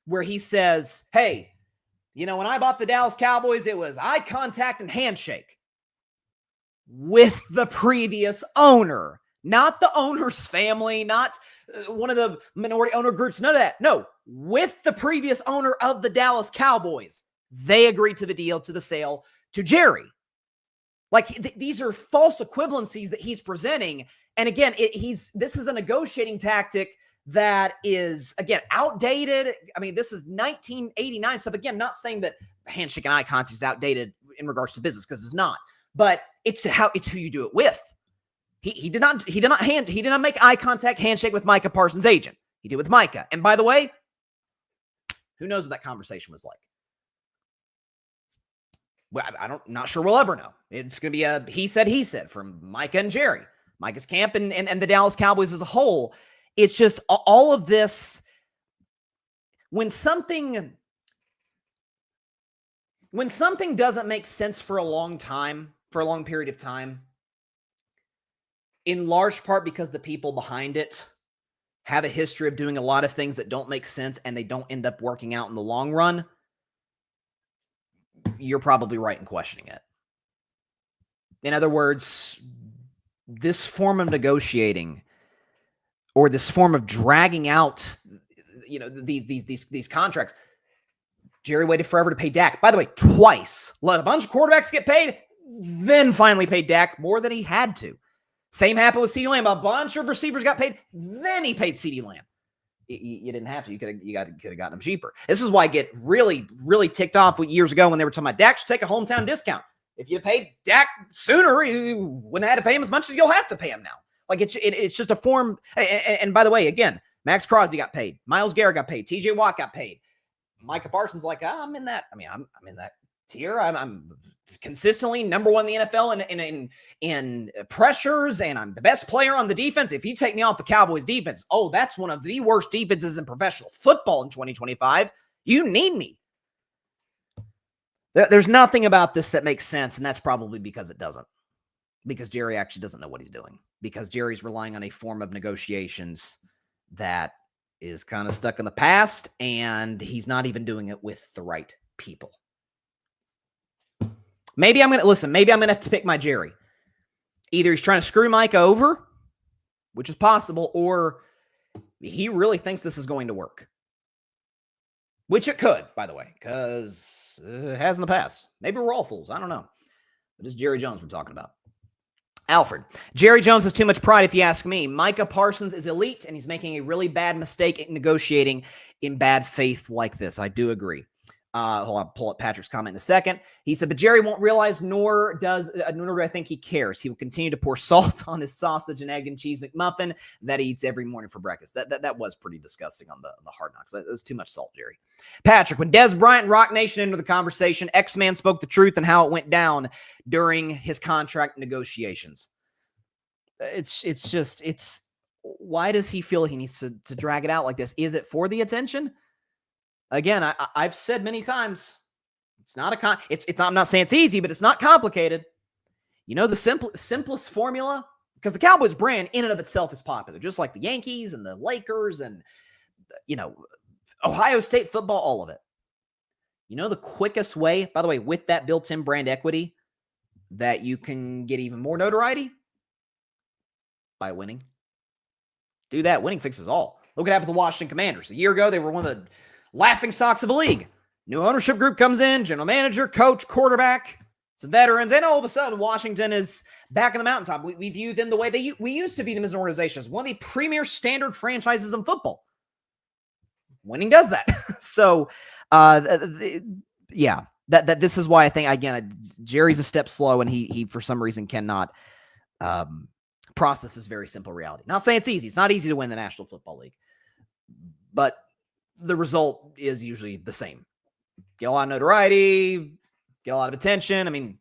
where he says, hey, when I bought the Dallas Cowboys, it was eye contact and handshake with the previous owner, not the owner's family, not one of the minority owner groups, none of that. No, with the previous owner of the Dallas Cowboys. They agreed to the deal, to the sale, to Jerry. Like, these are false equivalencies that he's presenting. And again, this is a negotiating tactic that is, again, outdated. I mean, this is 1989 stuff. Again, not saying that handshake and eye contact is outdated in regards to business, because it's not. But it's who you do it with. He did not make eye contact, handshake with Micah Parsons' agent. He did with Micah. And by the way, who knows what that conversation was like? Well, not sure we'll ever know. It's going to be a he said from Micah and Jerry, Micah's camp and the Dallas Cowboys as a whole. It's just all of this. When something doesn't make sense for a long period of time, in large part because the people behind it have a history of doing a lot of things that don't make sense and they don't end up working out in the long run, you're probably right in questioning it. In other words, this form of negotiating or this form of dragging out, these contracts. Jerry waited forever to pay Dak. By the way, twice. Let a bunch of quarterbacks get paid, then finally paid Dak more than he had to. Same happened with CeeDee Lamb. A bunch of receivers got paid, then he paid CeeDee Lamb. You didn't have to. You could have gotten him cheaper. This is why I get really, really ticked off years ago when they were talking about Dak should take a hometown discount. If you paid Dak sooner, you wouldn't have had to pay him as much as you'll have to pay him now. Like it's just a form. And by the way, again, Max Crosby got paid. Myles Garrett got paid. TJ Watt got paid. Micah Parsons like, I'm in that. I mean, I'm in that tier. I'm consistently number one in the NFL in pressures, and I'm the best player on the defense. If you take me off the Cowboys defense, that's one of the worst defenses in professional football in 2025. You need me. There's nothing about this that makes sense, and that's probably because it doesn't. Because Jerry actually doesn't know what he's doing. Because Jerry's relying on a form of negotiations that is kind of stuck in the past, and he's not even doing it with the right people. Maybe I'm going to have to pick my Jerry. Either he's trying to screw Mike over, which is possible, or he really thinks this is going to work. Which it could, by the way, because it has in the past. Maybe we're all fools. I don't know. But it's Jerry Jones we're talking about. Alfred. Jerry Jones has too much pride, if you ask me. Micah Parsons is elite, and he's making a really bad mistake in negotiating in bad faith like this. I do agree. Hold on, pull up Patrick's comment in a second. He said, but Jerry won't realize, nor do I think he cares. He will continue to pour salt on his sausage and egg and cheese McMuffin that he eats every morning for breakfast. That was pretty disgusting on the Hard Knocks. That was too much salt, Jerry. Patrick, when Des Bryant and Rock Nation entered the conversation, X-Man spoke the truth and how it went down during his contract negotiations. It's why does he feel he needs to drag it out like this? Is it for the attention? Again, I've said many times, it's not I'm not saying it's easy, but it's not complicated. You know, the simplest formula, because the Cowboys brand in and of itself is popular, just like the Yankees and the Lakers and, Ohio State football, all of it. You know, the quickest way, by the way, with that built-in brand equity, that you can get even more notoriety? By winning. Do that. Winning fixes all. Look what happened to the Washington Commanders. A year ago, they were one of the laughing stocks of the league. New ownership group comes in, general manager, coach, quarterback, some veterans, and all of a sudden Washington is back in the mountaintop. We view them the way we used to view them as an organization, as one of the premier standard franchises in football. Winning does that. So, yeah, that this is why I think, again, Jerry's a step slow, and he for some reason cannot process this very simple reality. Not saying it's easy. It's not easy to win the National Football League, but the result is usually the same. Get a lot of notoriety, get a lot of attention. I mean,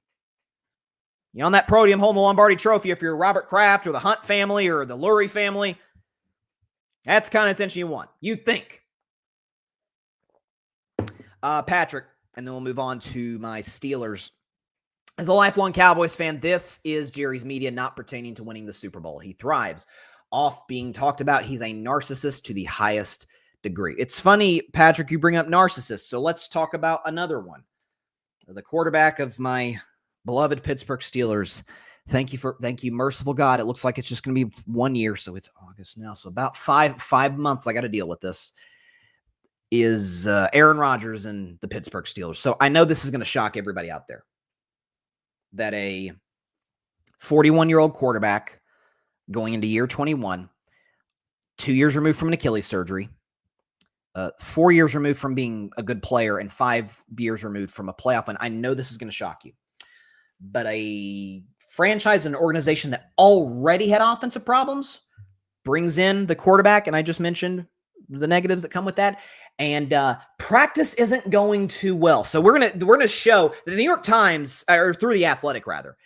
you're on that podium holding the Lombardi Trophy if you're Robert Kraft or the Hunt family or the Lurie family. That's the kind of attention you want. You'd think. Patrick, and then we'll move on to my Steelers. As a lifelong Cowboys fan, this is Jerry's media not pertaining to winning the Super Bowl. He thrives off being talked about. He's a narcissist to the highest degree. It's funny, Patrick, you bring up narcissists, so let's talk about another one. The quarterback of my beloved Pittsburgh Steelers. Thank you, merciful God. It looks like it's just going to be 1 year, so it's August now. So about five months I got to deal with this. Is Aaron Rodgers and the Pittsburgh Steelers. So I know this is going to shock everybody out there, that a 41-year-old quarterback going into year 21, 2 years removed from an Achilles surgery, 4 years removed from being a good player, and 5 years removed from a playoff win. I know this is going to shock you, but a franchise and organization that already had offensive problems brings in the quarterback, and I just mentioned the negatives that come with that, and practice isn't going too well. So we're gonna show that the New York Times, or through The Athletic rather,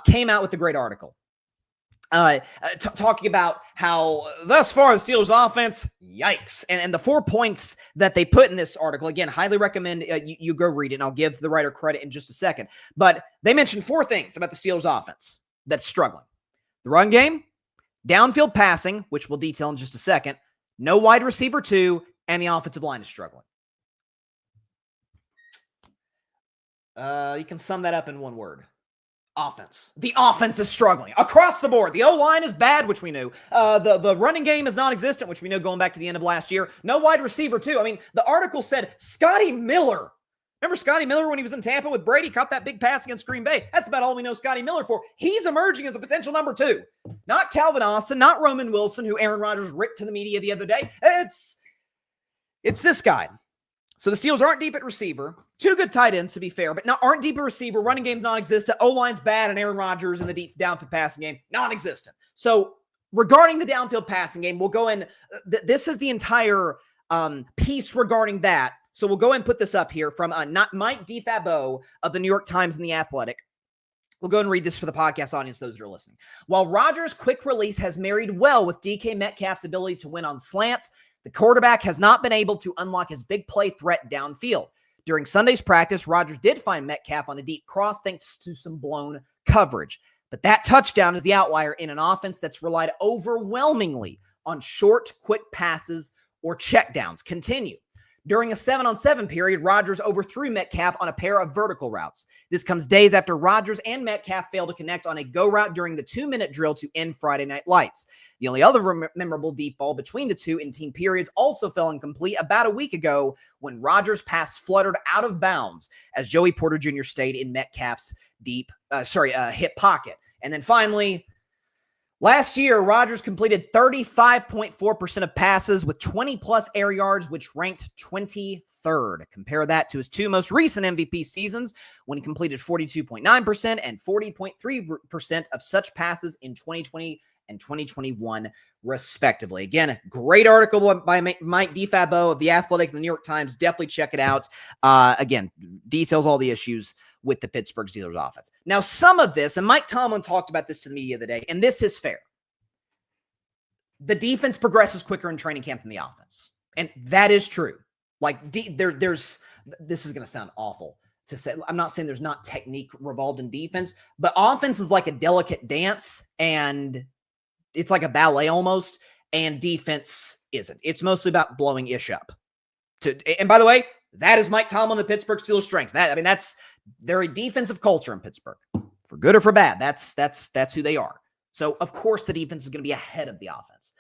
came out with a great article. Talking about how thus far the Steelers offense, yikes. And the 4 points that they put in this article, again, highly recommend you go read it, and I'll give the writer credit in just a second. But they mentioned 4 things about the Steelers offense that's struggling. The run game, downfield passing, which we'll detail in just a second, no wide receiver 2, and the offensive line is struggling. You can sum that up in one word. Offense. The offense is struggling across the board. The O-line is bad, which we knew. The running game is non-existent, which we know going back to the end of last year. No wide receiver, too. I mean, the article said Scotty Miller. Remember Scotty Miller when he was in Tampa with Brady? Caught that big pass against Green Bay. That's about all we know Scotty Miller for. He's emerging as a potential number 2. Not Calvin Austin, not Roman Wilson, who Aaron Rodgers ripped to the media the other day. It's this guy. So the Steelers aren't deep at receiver. 2 good tight ends, to be fair, but aren't deep at receiver. Running game's non-existent. O-line's bad, and Aaron Rodgers in the deep downfield passing game, non-existent. So regarding the downfield passing game, we'll go in. This is the entire piece regarding that. So we'll go and put this up here from Mike DeFabo of the New York Times and The Athletic. We'll go and read this for the podcast audience, those that are listening. While Rodgers' quick release has married well with DK Metcalf's ability to win on slants, the quarterback has not been able to unlock his big play threat downfield. During Sunday's practice, Rodgers did find Metcalf on a deep cross thanks to some blown coverage. But that touchdown is the outlier in an offense that's relied overwhelmingly on short, quick passes or checkdowns. Continue. During a 7-on-7 period, Rodgers overthrew Metcalf on a pair of vertical routes. This comes days after Rodgers and Metcalf failed to connect on a go route during the 2-minute drill to end Friday Night Lights. The only other memorable deep ball between the two in team periods also fell incomplete about a week ago when Rodgers' pass fluttered out of bounds as Joey Porter Jr. stayed in Metcalf's hip pocket. And then finally, last year, Rodgers completed 35.4% of passes with 20-plus air yards, which ranked 23rd. Compare that to his two most recent MVP seasons when he completed 42.9% and 40.3% of such passes in 2020 and 2021, respectively. Again, great article by Mike DeFabo of The Athletic and the New York Times. Definitely check it out. Again, details all the issues with the Pittsburgh Steelers offense. Now, some of this, and Mike Tomlin talked about this to the media the other day, and this is fair. The defense progresses quicker in training camp than the offense. And that is true. Like, this is going to sound awful to say. I'm not saying there's not technique revolved in defense, but offense is like a delicate dance, and it's like a ballet almost, and defense isn't. It's mostly about blowing ish up. And by the way, that is Mike Tomlin, the Pittsburgh Steelers' strengths. That's they're a defensive culture in Pittsburgh, for good or for bad. That's who they are. So of course the defense is going to be ahead of the offense.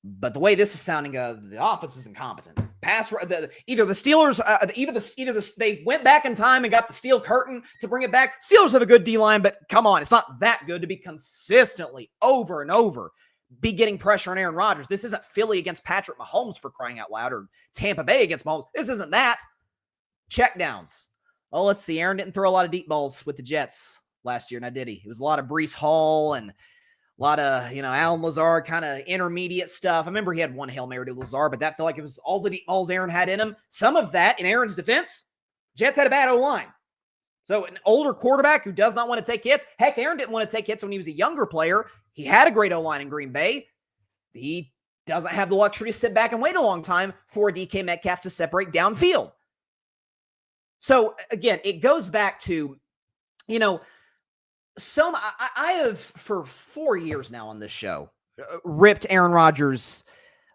But the way this is sounding, the offense is incompetent. Either the Steelers, they went back in time and got the steel curtain to bring it back. Steelers have a good D-line, but come on, it's not that good to be consistently over and over be getting pressure on Aaron Rodgers. This isn't Philly against Patrick Mahomes, for crying out loud, or Tampa Bay against Mahomes. This isn't that. Checkdowns. Oh, let's see. Aaron didn't throw a lot of deep balls with the Jets last year, now did he? It was a lot of Breece Hall and a lot of, Alan Lazard kind of intermediate stuff. I remember he had one Hail Mary to Lazard, but that felt like it was all the deep balls Aaron had in him. Some of that, in Aaron's defense, Jets had a bad O-line. So an older quarterback who does not want to take hits. Heck, Aaron didn't want to take hits when he was a younger player. He had a great O-line in Green Bay. He doesn't have the luxury to sit back and wait a long time for DK Metcalf to separate downfield. So again, it goes back to, I have for 4 years now on this show ripped Aaron Rodgers'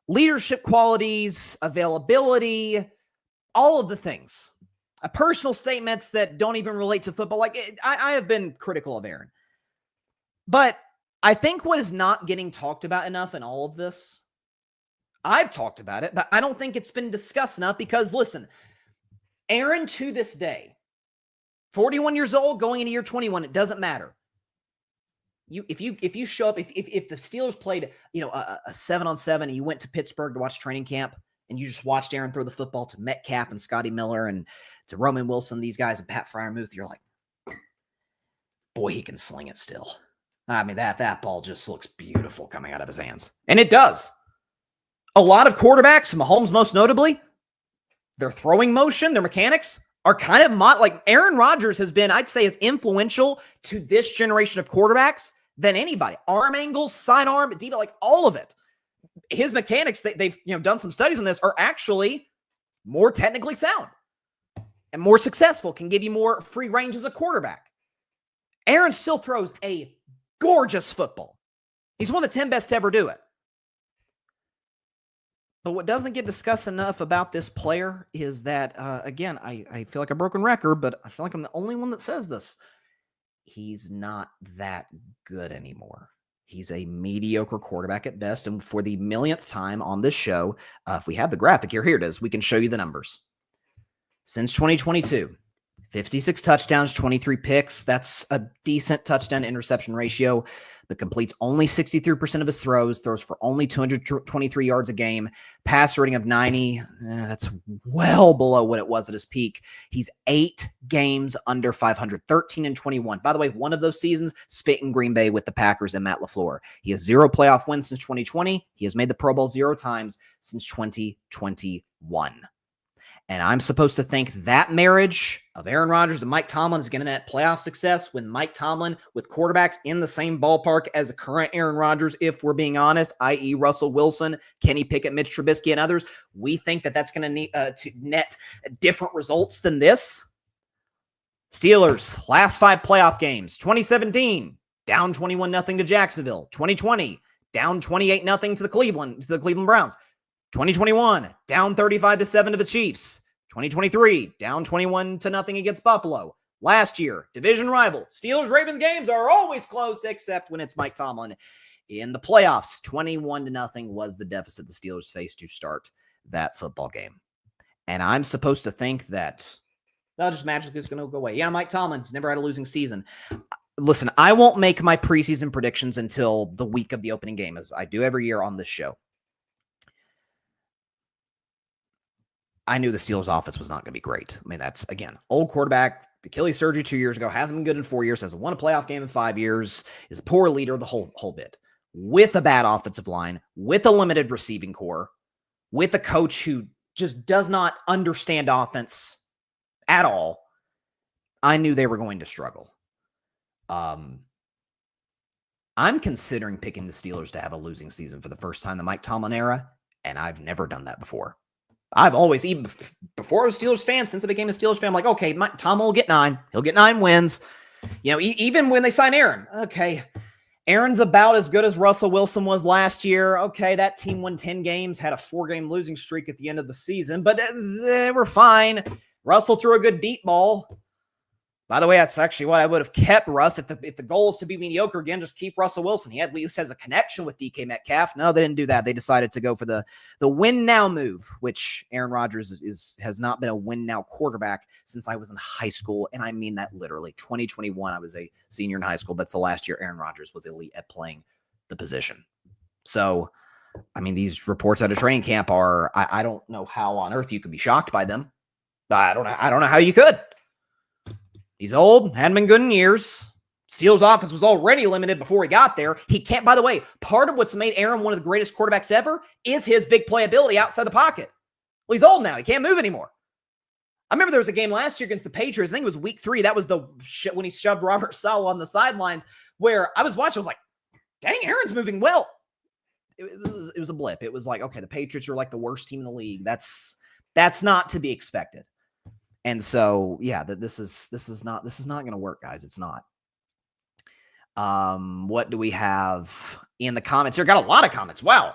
leadership qualities, availability, all of the things. Personal statements that don't even relate to football. I have been critical of Aaron. But I think what is not getting talked about enough in all of this, I've talked about it, but I don't think it's been discussed enough because, listen, Aaron to this day, 41 years old, going into year 21, it doesn't matter. If you show up, if the Steelers played, a 7-on-7 and you went to Pittsburgh to watch training camp and you just watched Aaron throw the football to Metcalf and Scotty Miller and to Roman Wilson, these guys, and Pat Freiermuth, you're like, boy, he can sling it still. I mean, that ball just looks beautiful coming out of his hands. And it does. A lot of quarterbacks, Mahomes most notably, their throwing motion, their mechanics are kind of like Aaron Rodgers has been, I'd say, as influential to this generation of quarterbacks than anybody. Arm angles, sidearm, deep, like all of it. His mechanics, they've done some studies on this, are actually more technically sound and more successful, can give you more free range as a quarterback. Aaron still throws a gorgeous football. He's one of the 10 best to ever do it. But what doesn't get discussed enough about this player is that, again, I feel like a broken record, but I feel like I'm the only one that says this. He's not that good anymore. He's a mediocre quarterback at best. And for the millionth time on this show, if we have the graphic here it is, we can show you the numbers. Since 2022, 56 touchdowns, 23 picks. That's a decent touchdown to interception ratio, but completes only 63% of his throws for only 223 yards a game, pass rating of 90. That's well below what it was at his peak. He's 8 games under 500, 13-21. By the way, one of those seasons spent in Green Bay with the Packers and Matt LaFleur. He has 0 playoff wins since 2020. He has made the Pro Bowl 0 times since 2021. And I'm supposed to think that marriage of Aaron Rodgers and Mike Tomlin is going to net playoff success when Mike Tomlin with quarterbacks in the same ballpark as a current Aaron Rodgers, if we're being honest, i.e. Russell Wilson, Kenny Pickett, Mitch Trubisky, and others. We think that that's going to need to net different results than this. Steelers, last 5 playoff games. 2017, down 21-0 to Jacksonville. 2020, down 28-0 to the Cleveland Browns. 2021, down 35-7 to the Chiefs. 2023, down 21-0 against Buffalo. Last year, division rival, Steelers-Ravens games are always close except when it's Mike Tomlin. In the playoffs, 21-0 was the deficit the Steelers faced to start that football game. And I'm supposed to think that just magically is going to go away. Yeah, Mike Tomlin's never had a losing season. Listen, I won't make my preseason predictions until the week of the opening game, as I do every year on this show. I knew the Steelers' offense was not going to be great. I mean, that's, again, old quarterback, Achilles surgery 2 years ago, hasn't been good in 4 years, hasn't won a playoff game in 5 years, is a poor leader, the whole bit. With a bad offensive line, with a limited receiving core, with a coach who just does not understand offense at all, I knew they were going to struggle. I'm considering picking the Steelers to have a losing season for the first time in the Mike Tomlin era, and I've never done that before. I've always, even before I was a Steelers fan, since I became a Steelers fan, I'm like, okay, Tomlin will get 9. He'll get 9 wins. You know, even when they sign Aaron, okay, Aaron's about as good as Russell Wilson was last year. Okay, that team won 10 games, had a 4-game losing streak at the end of the season, but they were fine. Russell threw a good deep ball. By the way, that's actually what I would have kept Russ if the goal is to be mediocre again. Just keep Russell Wilson. He at least has a connection with DK Metcalf. No, they didn't do that. They decided to go for the win now move, which Aaron Rodgers has not been a win now quarterback since I was in high school, and I mean that literally. 2021, I was a senior in high school. That's the last year Aaron Rodgers was elite at playing the position. So, I mean, these reports out of training camp are I don't know how on earth you could be shocked by them. I don't know how you could. He's old, hadn't been good in years. Steelers' offense was already limited before he got there. He can't, by the way, part of what's made Aaron one of the greatest quarterbacks ever is his big playability outside the pocket. Well, he's old now. He can't move anymore. I remember there was a game last year against the Patriots. I think it was week 3. That was the shit when he shoved Robert Saleh on the sidelines, where I was watching. I was like, dang, Aaron's moving well. It was a blip. It was like, okay, the Patriots are like the worst team in the league. That's not to be expected. And so, yeah, this is not going to work, guys. It's not. What do we have in the comments here? Got a lot of comments. Wow.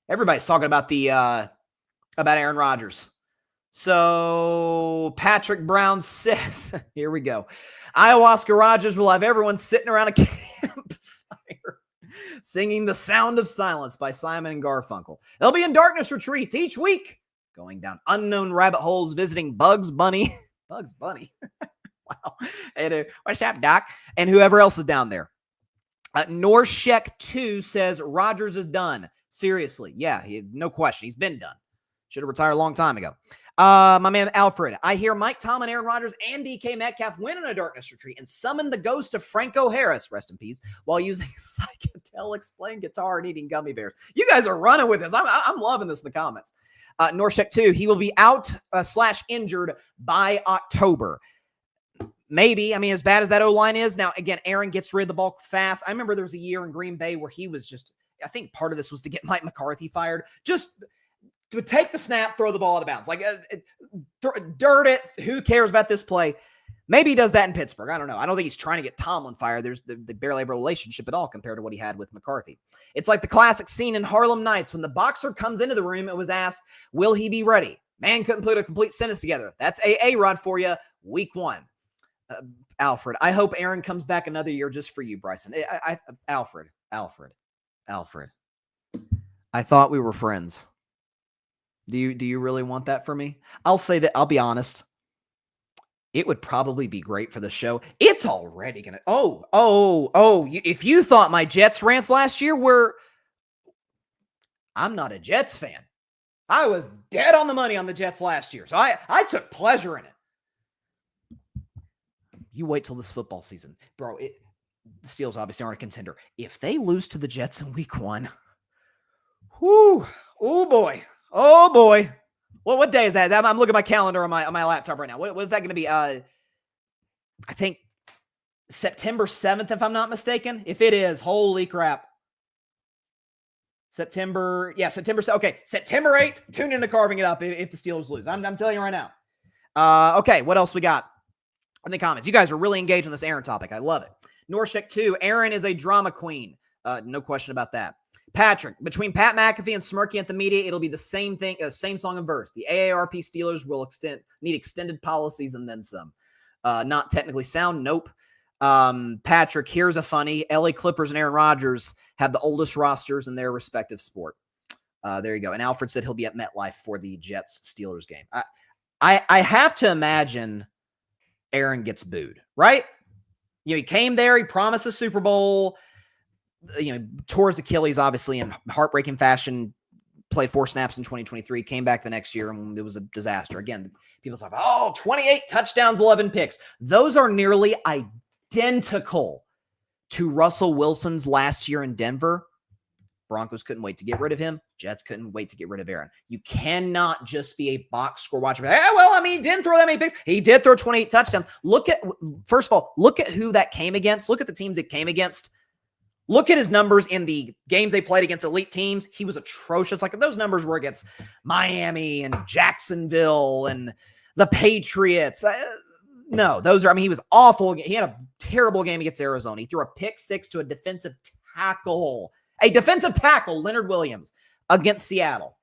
Everybody's talking about about Aaron Rodgers. So Patrick Brown says, here we go. Ayahuasca Rodgers will have everyone sitting around a campfire singing The Sound of Silence by Simon and Garfunkel. They'll be in darkness retreats each week, going down unknown rabbit holes, visiting Bugs Bunny. Bugs Bunny. Wow. And what's up, Doc? And whoever else is down there. Norshek2 says Rodgers is done. Seriously. Yeah, no question. He's been done. Should have retired a long time ago. My man Alfred. I hear Mike Tomlin, Aaron Rodgers, and DK Metcalf win in a darkness retreat and summon the ghost of Franco Harris, rest in peace, while using psychedelics, playing guitar, and eating gummy bears. You guys are running with this. I'm loving this in the comments. Norshek 2, he will be out / injured by October. Maybe. I mean, as bad as that O-line is. Now, again, Aaron gets rid of the ball fast. I remember there was a year in Green Bay where he was just, I think part of this was to get Mike McCarthy fired. Just to take the snap, throw the ball out of bounds. Like, dirt it. Who cares about this play? Maybe he does that in Pittsburgh. I don't know. I don't think he's trying to get Tomlin fired. They barely have a relationship at all compared to what he had with McCarthy. It's like the classic scene in Harlem Nights when the boxer comes into the room and was asked, will he be ready? Man couldn't put a complete sentence together. That's A-Rod for you, week 1. Alfred, I hope Aaron comes back another year just for you, Bryson. Alfred. I thought we were friends. Do you really want that for me? I'll say that, I'll be honest. It would probably be great for the show. It's already going to... If you thought my Jets rants last year were... I'm not a Jets fan. I was dead on the money on the Jets last year. So I took pleasure in it. You wait till this football season. Bro, the Steelers obviously aren't a contender. If they lose to the Jets in week 1... Whoo! Oh, boy. Oh, boy. Well, what day is that? I'm looking at my calendar on my laptop right now. What is that going to be? I think September 7th, if I'm not mistaken. If it is, holy crap. September 7th. Okay, September 8th, tune into Carving It Up if the Steelers lose. I'm telling you right now. Okay, what else we got in the comments? You guys are really engaged on this Aaron topic. I love it. Norshek 2, Aaron is a drama queen. No question about that. Patrick, between Pat McAfee and smirking at the media, it'll be the same thing, same song and verse. The AARP Steelers will need extended policies and then some. Not technically sound. Nope. Patrick, here's a funny. LA Clippers and Aaron Rodgers have the oldest rosters in their respective sport. There you go. And Alfred said he'll be at MetLife for the Jets-Steelers game. I have to imagine Aaron gets booed, right? You know, he came there, he promised a Super Bowl, you know, tore his Achilles, obviously, in heartbreaking fashion, played 4 snaps in 2023, came back the next year, and it was a disaster. Again, people say, 28 touchdowns, 11 picks. Those are nearly identical to Russell Wilson's last year in Denver. Broncos couldn't wait to get rid of him. Jets couldn't wait to get rid of Aaron. You cannot just be a box score watcher. He didn't throw that many picks. He did throw 28 touchdowns. First of all, look at who that came against. Look at the teams it came against. Look at his numbers in the games they played against elite teams. He was atrocious. Like, those numbers were against Miami and Jacksonville and the Patriots. No, he was awful. He had a terrible game against Arizona. He threw a pick 6 to a defensive tackle. Leonard Williams, against Seattle.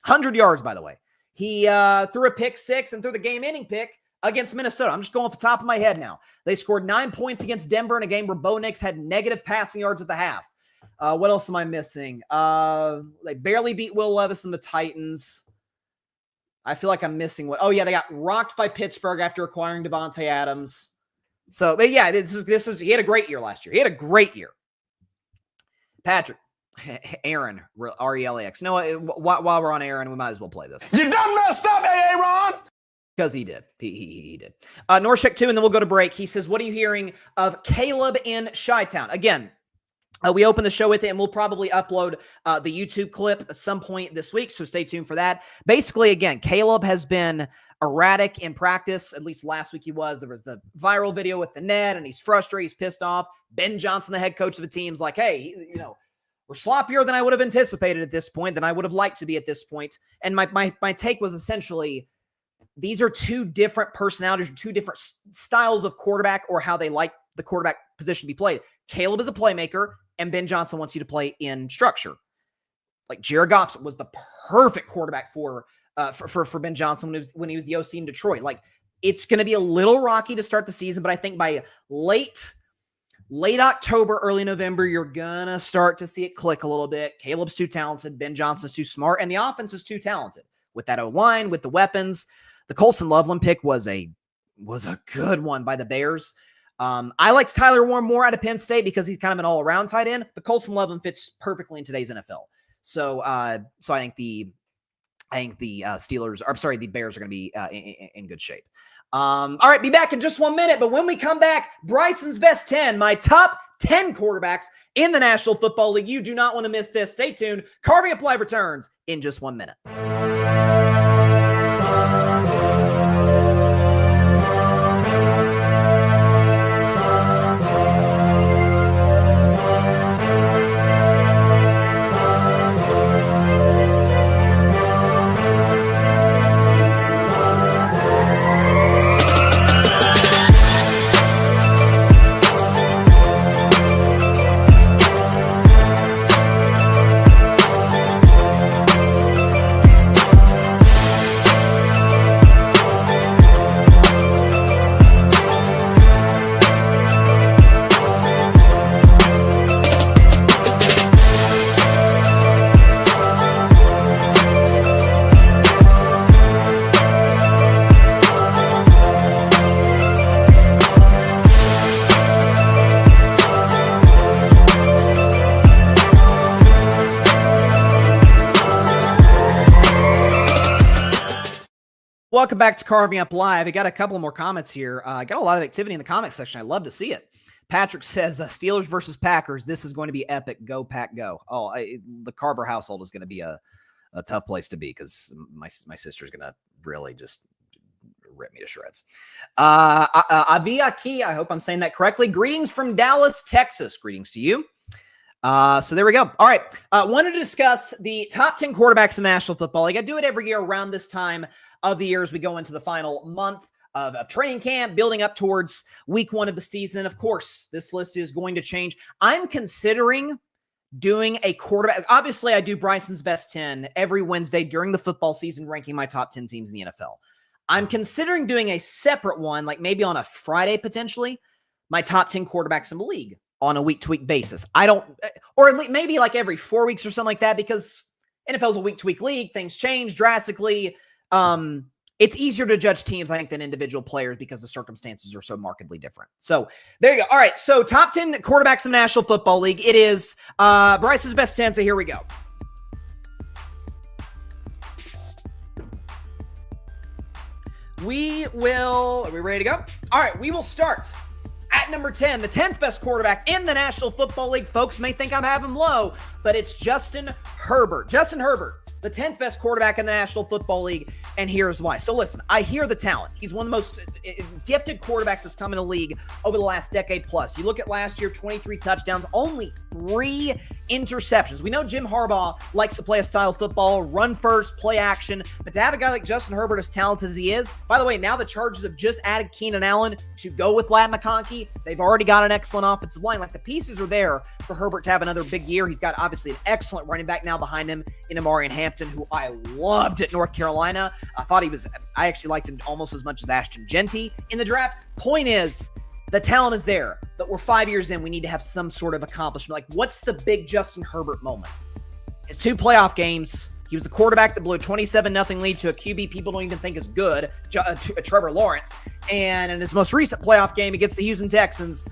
100 yards, by the way. He threw a pick 6 and threw the game-ending pick against Minnesota. I'm just going off the top of my head now. They scored 9 points against Denver in a game where Bo Nix had negative passing yards at the half. What else am I missing? They barely beat Will Levis and the Titans. I feel like I'm missing what. Oh, yeah, they got rocked by Pittsburgh after acquiring Devontae Adams. So, but yeah, he had a great year last year. He had a great year. Patrick, Aaron, RELAX. You know what? While we're on Aaron, we might as well play this. You done messed up, Aaron! Because he did. He did. Norshek 2, and then we'll go to break. He says, what are you hearing of Caleb in Chi-Town? Again, we open the show with it, and we'll probably upload the YouTube clip at some point this week, so stay tuned for that. Basically, again, Caleb has been erratic in practice. At least last week he was. There was the viral video with the net, and he's frustrated. He's pissed off. Ben Johnson, the head coach of the team, is like, hey, we're sloppier than I would have anticipated at this point, than I would have liked to be at this point. And my take was essentially, these are two different personalities, two different styles of quarterback, or how they like the quarterback position to be played. Caleb is a playmaker, and Ben Johnson wants you to play in structure. Like, Jared Goff was the perfect quarterback for Ben Johnson when he was the OC in Detroit. Like, it's going to be a little rocky to start the season, but I think by late October, early November, you're going to start to see it click a little bit. Caleb's too talented. Ben Johnson's too smart, and the offense is too talented. With that O-line, with the weapons, the Colson Loveland pick was a good one by the Bears. I liked Tyler Warren more out of Penn State because he's kind of an all-around tight end, but Colson Loveland fits perfectly in today's NFL. So I think the Bears are going to be in good shape. All right, be back in just 1 minute, but when we come back, Bryson's best 10, my top 10 quarterbacks in the National Football League. You do not want to miss this. Stay tuned. Carving Up Live returns in just 1 minute. Welcome back to Carving Up Live. I got a couple more comments here. I got a lot of activity in the comment section. I love to see it. Patrick says, Steelers versus Packers. This is going to be epic. Go, Pack, go. The Carver household is going to be a tough place to be because my sister's going to really just rip me to shreds. Aviaki, I hope I'm saying that correctly. Greetings from Dallas, Texas. Greetings to you. So there we go. All right. Wanted to discuss the top 10 quarterbacks in the National Football League. I do it every year around this time of the year as we go into the final month of training camp, building up towards week 1 of the season. Of course, this list is going to change. I'm considering doing a quarterback. Obviously, I do Bryson's best 10 every Wednesday during the football season, ranking my top 10 teams in the NFL. I'm considering doing a separate one, like maybe on a Friday potentially, my top 10 quarterbacks in the league on a week-to-week basis. I don't, or at least maybe like every 4 weeks or something like that, because NFL is a week-to-week league. Things change drastically. It's easier to judge teams, I think, than individual players because the circumstances are so markedly different. So there you go. All right. So top 10 quarterbacks in the National Football League. It is Bryce's best 10. So here we go. Are we ready to go? All right. We will start at number 10, the 10th best quarterback in the National Football League. Folks may think I'm having low, but it's Justin Herbert. Justin Herbert, the 10th best quarterback in the National Football League, and here's why. So listen, I hear the talent. He's one of the most gifted quarterbacks that's come in the league over the last decade plus. You look at last year, 23 touchdowns, only 3 interceptions. We know Jim Harbaugh likes to play a style of football, run first, play action, but to have a guy like Justin Herbert as talented as he is, by the way, now the Chargers have just added Keenan Allen to go with Ladd McConkey. They've already got an excellent offensive line. Like, the pieces are there for Herbert to have another big year. He's got obviously an excellent running back now behind him in Amari Hampton, who I loved at North Carolina. I actually liked him almost as much as Ashton Genty in the draft. Point is, the talent is there, but we're 5 years in. We need to have some sort of accomplishment. Like, what's the big Justin Herbert moment? His 2 playoff games. He was the quarterback that blew a 27-0 lead to a QB people don't even think is good, Trevor Lawrence. And in his most recent playoff game against the Houston Texans,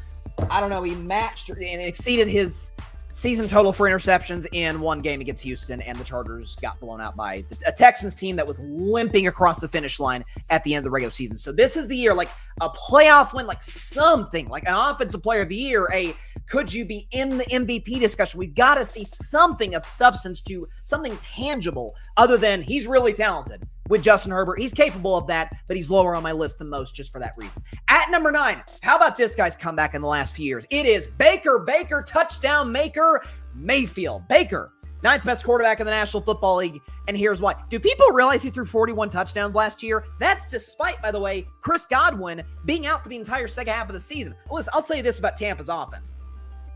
I don't know, he matched and exceeded his season total for interceptions in one game against Houston, and the Chargers got blown out by a Texans team that was limping across the finish line at the end of the regular season. So this is the year, like a playoff win, like something, like an offensive player of the year, could you be in the MVP discussion? We've got to see something of substance, to something tangible other than he's really talented. With Justin Herbert, he's capable of that, but he's lower on my list than most just for that reason. At number 9, how about this guy's comeback in the last few years? It is Baker, touchdown maker, Mayfield. Baker, 9th best quarterback in the National Football League, and here's why. Do people realize he threw 41 touchdowns last year? That's despite, by the way, Chris Godwin being out for the entire second half of the season. Listen, I'll tell you this about Tampa's offense.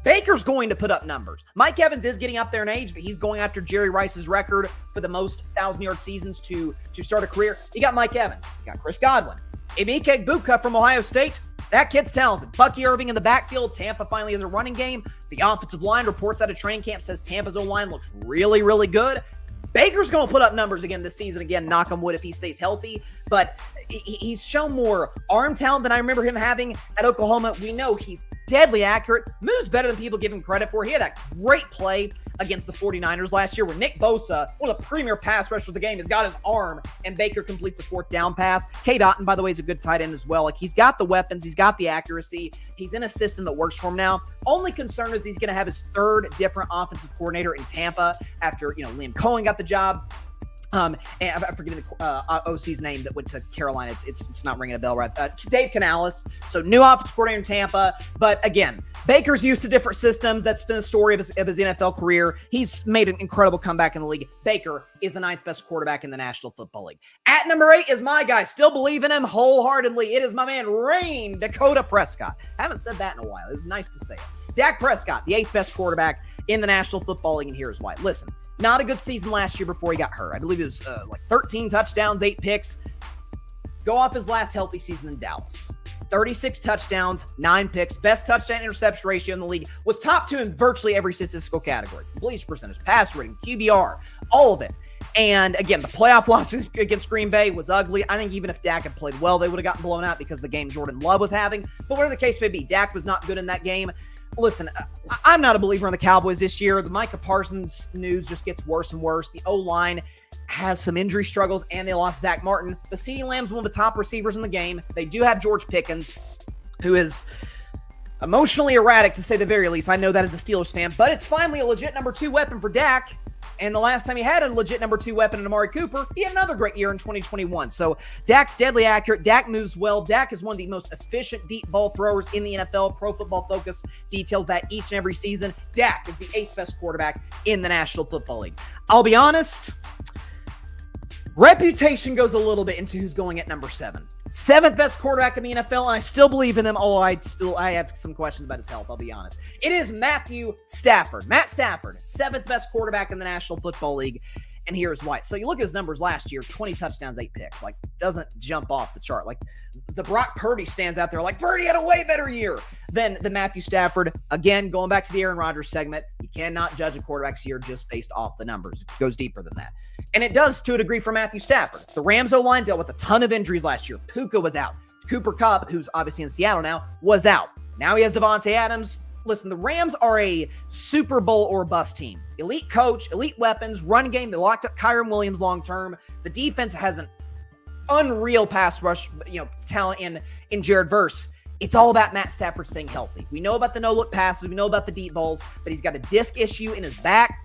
Baker's going to put up numbers. Mike Evans is getting up there in age, but he's going after Jerry Rice's record for the most 1,000-yard seasons to start a career. You got Mike Evans. You got Chris Godwin. Emeka Egbuka from Ohio State. That kid's talented. Bucky Irving in the backfield. Tampa finally has a running game. The offensive line reports out of training camp says Tampa's O-line looks really, really good. Baker's going to put up numbers again this season. Again, knock on wood if he stays healthy. But he's shown more arm talent than I remember him having at Oklahoma. We know he's deadly accurate. Moves better than people give him credit for. He had that great play against the 49ers last year where Nick Bosa, one of the premier pass rushers of the game, has got his arm and Baker completes a 4th down pass. Cade Otton, by the way, is a good tight end as well. Like, he's got the weapons. He's got the accuracy. He's in a system that works for him now. Only concern is he's going to have his 3rd different offensive coordinator in Tampa after, Liam Cohen got the job. And I'm forgetting the OC's name that went to Carolina. It's not ringing a bell, right? Dave Canales. So new offensive coordinator in Tampa. But again, Baker's used to different systems. That's been the story of his NFL career. He's made an incredible comeback in the league. Baker is the 9th best quarterback in the National Football League. At number 8 is my guy. Still believe in him wholeheartedly. It is my man, Rain Dakota Prescott. I haven't said that in a while. It was nice to say it. Dak Prescott, the 8th best quarterback in the National Football League, and here's why. Listen, not a good season last year before he got hurt. I believe it was like 13 touchdowns, 8 picks. Go off his last healthy season in Dallas. 36 touchdowns, 9 picks, best touchdown interception ratio in the league, was top 2 in virtually every statistical category. Completion percentage, pass rating, QBR, all of it. And again, the playoff loss against Green Bay was ugly. I think even if Dak had played well, they would have gotten blown out because of the game Jordan Love was having. But whatever the case may be, Dak was not good in that game. Listen, I'm not a believer in the Cowboys this year. The Micah Parsons news just gets worse and worse. The O-line has some injury struggles, and they lost Zach Martin. But CeeDee Lamb's one of the top receivers in the game. They do have George Pickens, who is emotionally erratic, to say the very least. I know that as a Steelers fan, but it's finally a legit number 2 weapon for Dak. And the last time he had a legit number 2 weapon in Amari Cooper, he had another great year in 2021. So Dak's deadly accurate. Dak moves well. Dak is one of the most efficient deep ball throwers in the NFL. Pro Football Focus details that each and every season. Dak is the 8th best quarterback in the National Football League. I'll be honest, Reputation goes a little bit into who's going at number 7. 7th best quarterback in the NFL, and I still believe in him. I have some questions about his health, I'll be honest. It is Matthew Stafford. Matt Stafford, 7th best quarterback in the National Football League, and here's why. So you look at his numbers last year, 20 touchdowns, 8 picks. Like, doesn't jump off the chart. Like, the Brock Purdy stands out there like, Purdy had a way better year than Matthew Stafford. Again, going back to the Aaron Rodgers segment, you cannot judge a quarterback's year just based off the numbers. It goes deeper than that. And it does to a degree for Matthew Stafford. The Rams O-line dealt with a ton of injuries last year. Puka was out. Cooper Kupp, who's obviously in Seattle now, was out. Now he has Devontae Adams. Listen, the Rams are a Super Bowl or bust team. Elite coach, elite weapons, run game. They locked up Kyron Williams long-term. The defense has an unreal pass rush, talent in Jared Verse. It's all about Matt Stafford staying healthy. We know about the no-look passes. We know about the deep balls, but he's got a disc issue in his back.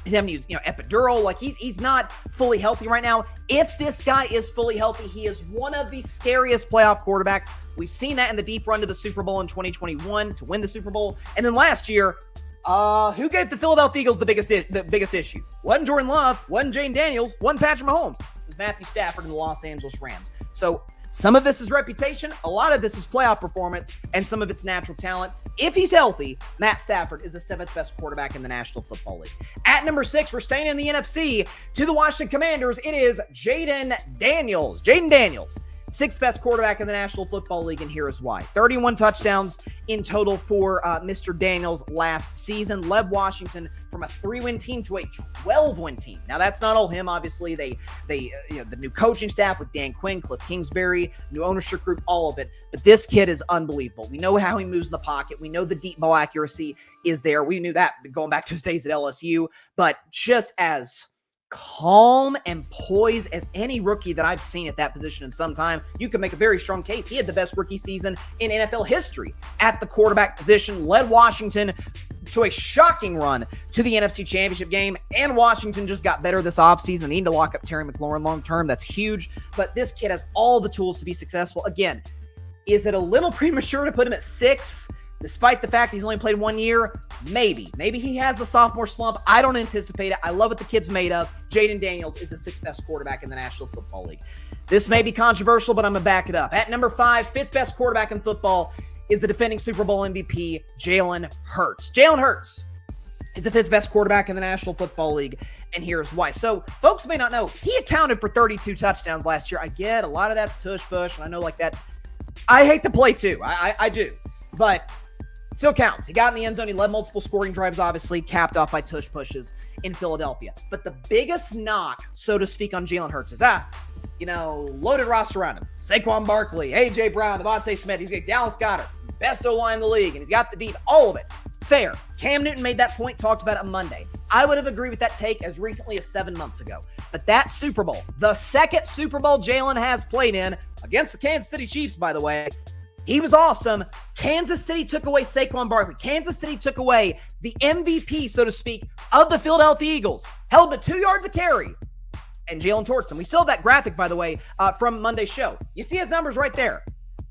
He's having to use, epidural. Like, he's not fully healthy right now. If this guy is fully healthy, he is one of the scariest playoff quarterbacks. We've seen that in the deep run to the Super Bowl in 2021 to win the Super Bowl. And then last year, who gave the Philadelphia Eagles the biggest issue? Wasn't Jordan Love, wasn't Jane Daniels, wasn't Patrick Mahomes. It was Matthew Stafford and the Los Angeles Rams. So some of this is reputation, a lot of this is playoff performance, and some of it's natural talent. If he's healthy, Matt Stafford is the 7th best quarterback in the National Football League. At number 6, we're staying in the NFC. To the Washington Commanders, it is Jaden Daniels. 6th best quarterback in the National Football League, and here is why. 31 touchdowns in total for Mr. Daniels last season. Led Washington from a 3-win team to a 12-win team. Now, that's not all him, obviously. They the new coaching staff with Dan Quinn, Cliff Kingsbury, new ownership group, all of it. But this kid is unbelievable. We know how he moves in the pocket. We know the deep ball accuracy is there. We knew that going back to his days at LSU. But just as calm and poised as any rookie that I've seen at that position in some time, you could make a very strong case. He had the best rookie season in NFL history at the quarterback position, led Washington to a shocking run to the NFC Championship game, and Washington just got better this offseason. They need to lock up Terry McLaurin long-term. That's huge, but this kid has all the tools to be successful. Again, is it a little premature to put him at 6? Despite the fact he's only played 1 year, maybe he has a sophomore slump. I don't anticipate it. I love what the kid's made of. Jaden Daniels is the 6th best quarterback in the National Football League. This may be controversial, but I'm going to back it up. At number 5, 5th best quarterback in football is the defending Super Bowl MVP, Jalen Hurts. Jalen Hurts is the 5th best quarterback in the National Football League, and here's why. So folks may not know, he accounted for 32 touchdowns last year. I get a lot of that's tush-push, and I know like that. I hate the play too. I do. But still counts. He got in the end zone. He led multiple scoring drives, obviously, capped off by tush pushes in Philadelphia. But the biggest knock, so to speak, on Jalen Hurts is, loaded roster around him. Saquon Barkley, A.J. Brown, Devontae Smith. He's got Dallas Goedert, best O-line in the league, and he's got the deep, all of it. Fair. Cam Newton made that point, talked about it on Monday. I would have agreed with that take as recently as 7 months ago. But that Super Bowl, the second Super Bowl Jalen has played in, against the Kansas City Chiefs, by the way, he was awesome. Kansas City took away Saquon Barkley. Kansas City took away the MVP, so to speak, of the Philadelphia Eagles. Held to 2 yards a carry. And Jalen torched him. We still have that graphic, by the way, from Monday's show. You see his numbers right there.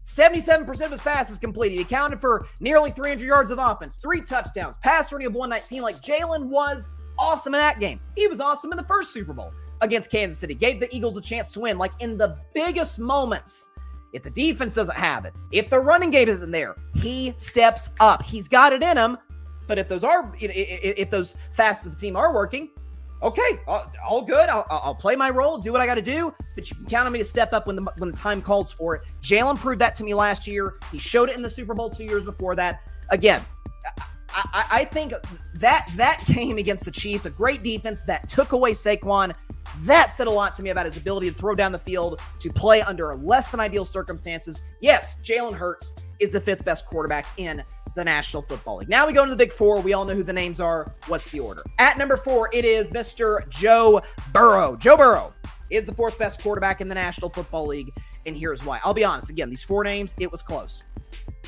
77% of his passes completed. He accounted for nearly 300 yards of offense, 3 touchdowns, pass rating of 119. Like, Jalen was awesome in that game. He was awesome in the first Super Bowl against Kansas City. Gave the Eagles a chance to win, like in the biggest moments. If the defense doesn't have it, if the running game isn't there, he steps up. He's got it in him. But if those facets of the team are working, okay, all good. I'll play my role, do what I got to do. But you can count on me to step up when the time calls for it. Jalen proved that to me last year. He showed it in the Super Bowl 2 years before that. Again, I think that game against the Chiefs, a great defense that took away Saquon, that said a lot to me about his ability to throw down the field, to play under less than ideal circumstances. Yes, Jalen Hurts is the 5th best quarterback in the National Football League. Now we go into the Big Four. We all know who the names are. What's the order? At number 4, it is Mr. Joe Burrow. Joe Burrow is the 4th best quarterback in the National Football League, and here's why. I'll be honest. Again, these 4 names, it was close.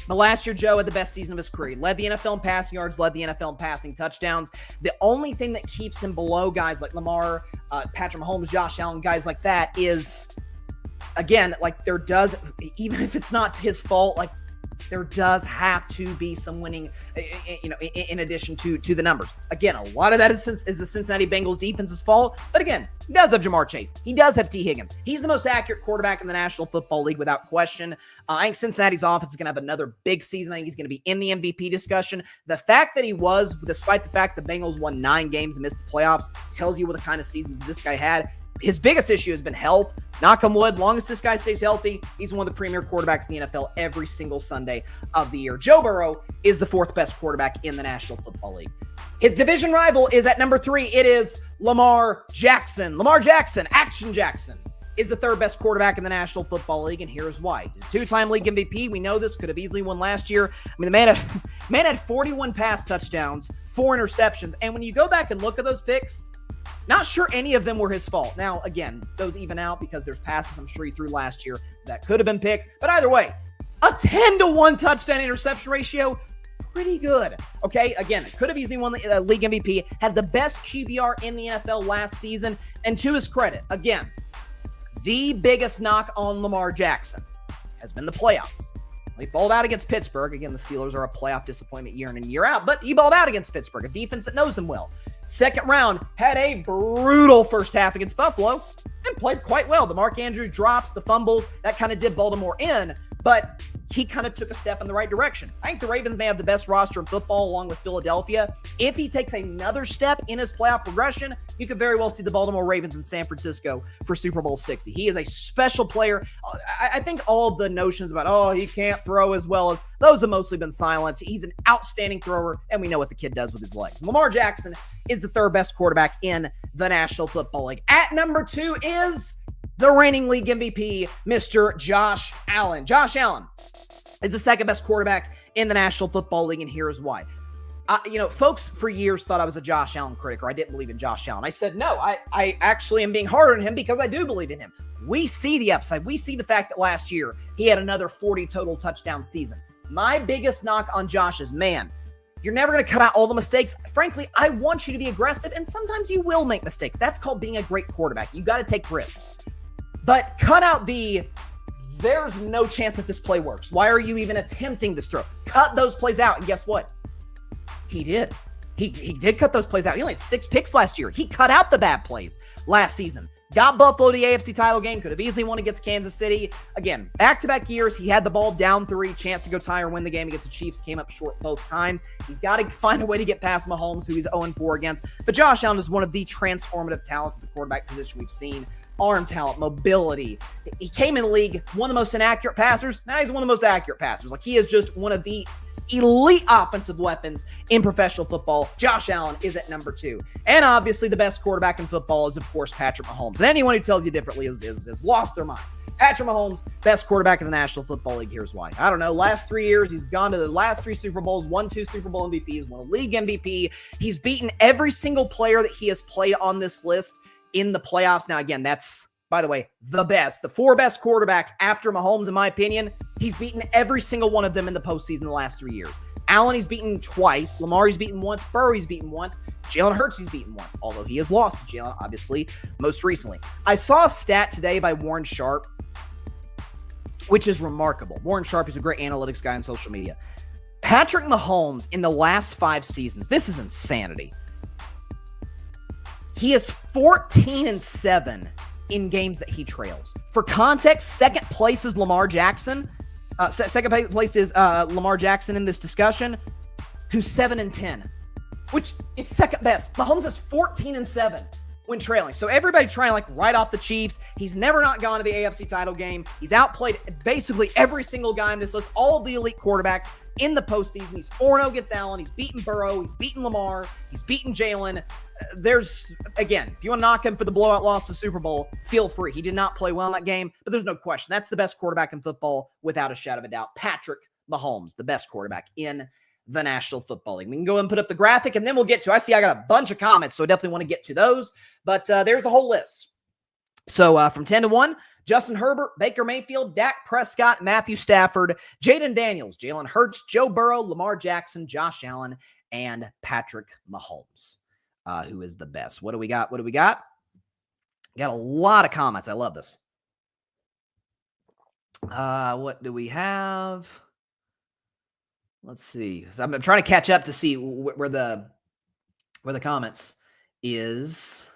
But last year, Joe had the best season of his career. He led the NFL in passing yards, led the NFL in passing touchdowns. The only thing that keeps him below guys like Lamar, Patrick Mahomes, Josh Allen, guys like that is, again, like there does, even if it's not his fault, like there does have to be some winning, in addition to the numbers. Again, a lot of that is the Cincinnati Bengals defense's fault. But again, he does have Jamar Chase. He does have T. Higgins. He's the most accurate quarterback in the National Football League without question. I think Cincinnati's offense is going to have another big season. I think he's going to be in the MVP discussion. The fact that he was, despite the fact the Bengals won 9 games and missed the playoffs, tells you what the kind of season this guy had. His biggest issue has been health. Knock on wood, long as this guy stays healthy, he's one of the premier quarterbacks in the NFL every single Sunday of the year. Joe Burrow is the 4th best quarterback in the National Football League. His division rival is at number 3. It is Lamar Jackson. Lamar Jackson, Action Jackson, is the 3rd best quarterback in the National Football League, and here's why. He's a 2-time league MVP. We know this. Could have easily won last year. I mean, the man had 41 pass touchdowns, 4 interceptions, and when you go back and look at those picks, not sure any of them were his fault. Now, again, those even out because there's passes I'm sure he threw last year that could have been picks. But either way, a 10-to-1 touchdown interception ratio, pretty good. Okay, again, could have easily won the league MVP, had the best QBR in the NFL last season. And to his credit, again, the biggest knock on Lamar Jackson has been the playoffs. He balled out against Pittsburgh. Again, the Steelers are a playoff disappointment year in and year out, but he balled out against Pittsburgh, a defense that knows him well. Second round, had a brutal first half against Buffalo and played quite well. The Mark Andrews drops, the fumbles, that kind of did Baltimore in, but he kind of took a step in the right direction. I think the Ravens may have the best roster in football along with Philadelphia. If he takes another step in his playoff progression, you could very well see the Baltimore Ravens in San Francisco for Super Bowl 60. He is a special player. I think all of the notions about, he can't throw as well as those have mostly been silenced. He's an outstanding thrower, and we know what the kid does with his legs. Lamar Jackson is the 3rd best quarterback in the National Football League. At number 2 is the reigning league MVP, Mr. Josh Allen. Josh Allen is the 2nd best quarterback in the National Football League, and here's why. Folks for years thought I was a Josh Allen critic, or I didn't believe in Josh Allen. I said, no, I actually am being hard on him because I do believe in him. We see the upside. We see the fact that last year he had another 40 total touchdown season. My biggest knock on Josh is, man, you're never going to cut out all the mistakes. Frankly, I want you to be aggressive, and sometimes you will make mistakes. That's called being a great quarterback. You got to take risks. But cut out there's no chance that this play works. Why are you even attempting this throw? Cut those plays out, and guess what? He did. He did cut those plays out. He only had 6 picks last year. He cut out the bad plays last season. Got Buffalo to the AFC title game. Could have easily won against Kansas City. Again, back-to-back years, he had the ball down 3, chance to go tie or win the game against the Chiefs. Came up short both times. He's got to find a way to get past Mahomes, who he's 0-4 against. But Josh Allen is one of the transformative talents at the quarterback position we've seen. Arm talent, mobility. He came in the league, one of the most inaccurate passers. Now he's one of the most accurate passers. Like, he is just one of the elite offensive weapons in professional football. Josh Allen is at number 2. And obviously the best quarterback in football is, of course, Patrick Mahomes. And anyone who tells you differently is lost their mind. Patrick Mahomes, best quarterback in the National Football League. Here's why. I don't know. Last 3 years, he's gone to the last 3 Super Bowls, won 2 Super Bowl MVPs, won a league MVP. He's beaten every single player that he has played on this list in the playoffs. Now, again, that's, by the way, the 4 best quarterbacks after Mahomes, in my opinion. He's beaten every single one of them in the postseason the last 3 years. Allen, he's beaten twice. Lamar, he's beaten once. Burrow, he's beaten once. Jalen Hurts, he's beaten once, although he has lost to Jalen, obviously, most recently. I saw a stat today by Warren Sharp, which is remarkable. Warren Sharp is a great analytics guy on social media. Patrick Mahomes, in the last 5 seasons, this is insanity. He is 14-7 in games that he trails. For context, second place is Lamar Jackson. Second place is Lamar Jackson in this discussion, who's 7-10, which is second best. Mahomes is 14-7 when trailing. So everybody trying like right off the Chiefs. He's never not gone to the AFC title game. He's outplayed basically every single guy in this list, all of the elite quarterbacks in the postseason. He's 4-0 against Allen. He's beaten Burrow. He's beaten Lamar. He's beaten Jalen. There's, again, if you want to knock him for the blowout loss to Super Bowl, feel free. He did not play well in that game, but there's no question. That's the best quarterback in football without a shadow of a doubt. Patrick Mahomes, the best quarterback in the National Football League. We can go ahead and put up the graphic, and then we'll get to, I got a bunch of comments, so I definitely want to get to those, but there's the whole list. So from 10 to 1, Justin Herbert, Baker Mayfield, Dak Prescott, Matthew Stafford, Jaden Daniels, Jalen Hurts, Joe Burrow, Lamar Jackson, Josh Allen, and Patrick Mahomes. Who is the best? What do we got? Got a lot of comments. I love this. What do we have? Let's see. So I'm trying to catch up to see where the comments is.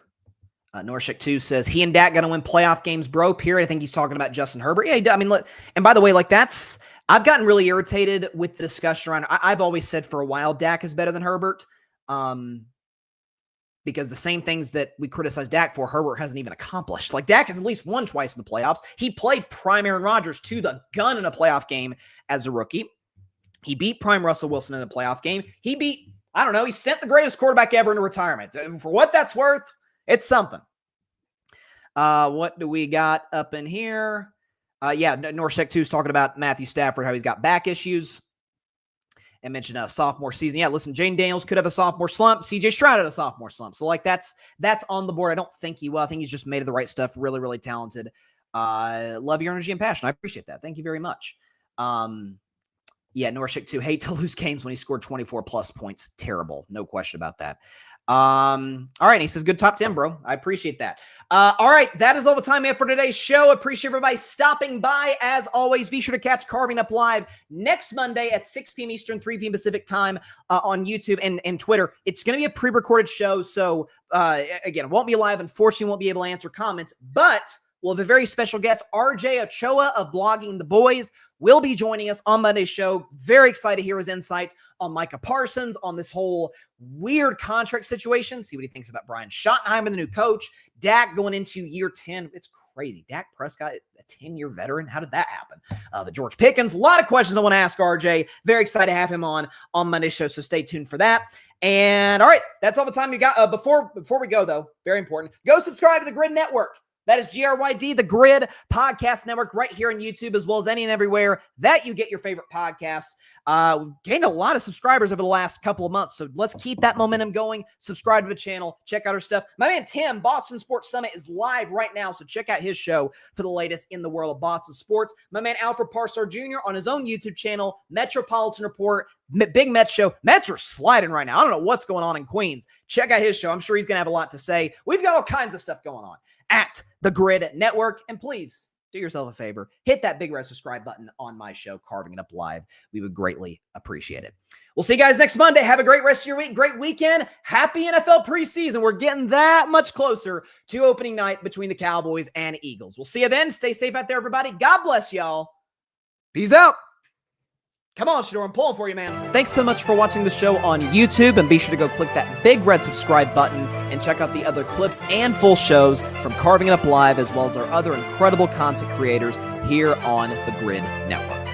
Norshik 2 says, he and Dak going to win playoff games, bro, period. I think he's talking about Justin Herbert. Yeah, I mean, and by the way, like I've gotten really irritated with the discussion around, I've always said for a while, Dak is better than Herbert. Because the same things that we criticize Dak for, Herbert hasn't even accomplished. Like, Dak has at least won twice in the playoffs. He played prime Aaron Rodgers to the gun in a playoff game as a rookie. He beat prime Russell Wilson in a playoff game. He sent the greatest quarterback ever into retirement. For what that's worth, it's something. What do we got up in here? Norshek 2 is talking about Matthew Stafford, how he's got back issues. And mentioned a sophomore season. Yeah, listen, Jane Daniels could have a sophomore slump. CJ Stroud had a sophomore slump. So, like, that's on the board. I don't think he will. I think he's just made of the right stuff. Really, really talented. Love your energy and passion. I appreciate that. Thank you very much. Norshik 2, hate to lose games when he scored 24-plus points. Terrible. No question about that. All right. He says, good top 10, bro. I appreciate that. All right. That is all the time we have for today's show. Appreciate everybody stopping by. As always, be sure to catch Carving Up Live next Monday at 6 p.m. Eastern, 3 p.m. Pacific time on YouTube and Twitter. It's going to be a pre-recorded show. So, again, it won't be live. Unfortunately, won't be able to answer comments, but we'll have a very special guest, RJ Ochoa of Blogging the Boys, will be joining us on Monday's show. Very excited to hear his insight on Micah Parsons, on this whole weird contract situation, see what he thinks about Brian Schottenheimer, the new coach, Dak going into year 10. It's crazy. Dak Prescott, a 10-year veteran. How did that happen? The George Pickens, a lot of questions I want to ask RJ. Very excited to have him on Monday's show, so stay tuned for that. And all right, that's all the time we got. Before we go, though, very important, go subscribe to the Grid Network. That is GRYD, the Grid Podcast Network, right here on YouTube, as well as any and everywhere that you get your favorite podcasts. We've gained a lot of subscribers over the last couple of months, so let's keep that momentum going. Subscribe to the channel. Check out our stuff. My man Tim, Boston Sports Summit, is live right now, so check out his show for the latest in the world of Boston sports. My man Alfred Parsar Jr. on his own YouTube channel, Metropolitan Report, Big Mets show. Mets are sliding right now. I don't know what's going on in Queens. Check out his show. I'm sure he's going to have a lot to say. We've got all kinds of stuff going on at the Grid Network. And please do yourself a favor. Hit that big red subscribe button on my show, Carving It Up Live. We would greatly appreciate it. We'll see you guys next Monday. Have a great rest of your week. Great weekend. Happy NFL preseason. We're getting that much closer to opening night between the Cowboys and Eagles. We'll see you then. Stay safe out there, everybody. God bless y'all. Peace out. Come on, Shedeur, I'm pulling for you, man. Thanks so much for watching the show on YouTube, and be sure to go click that big red subscribe button and check out the other clips and full shows from Carving It Up Live, as well as our other incredible content creators here on the Grid Network.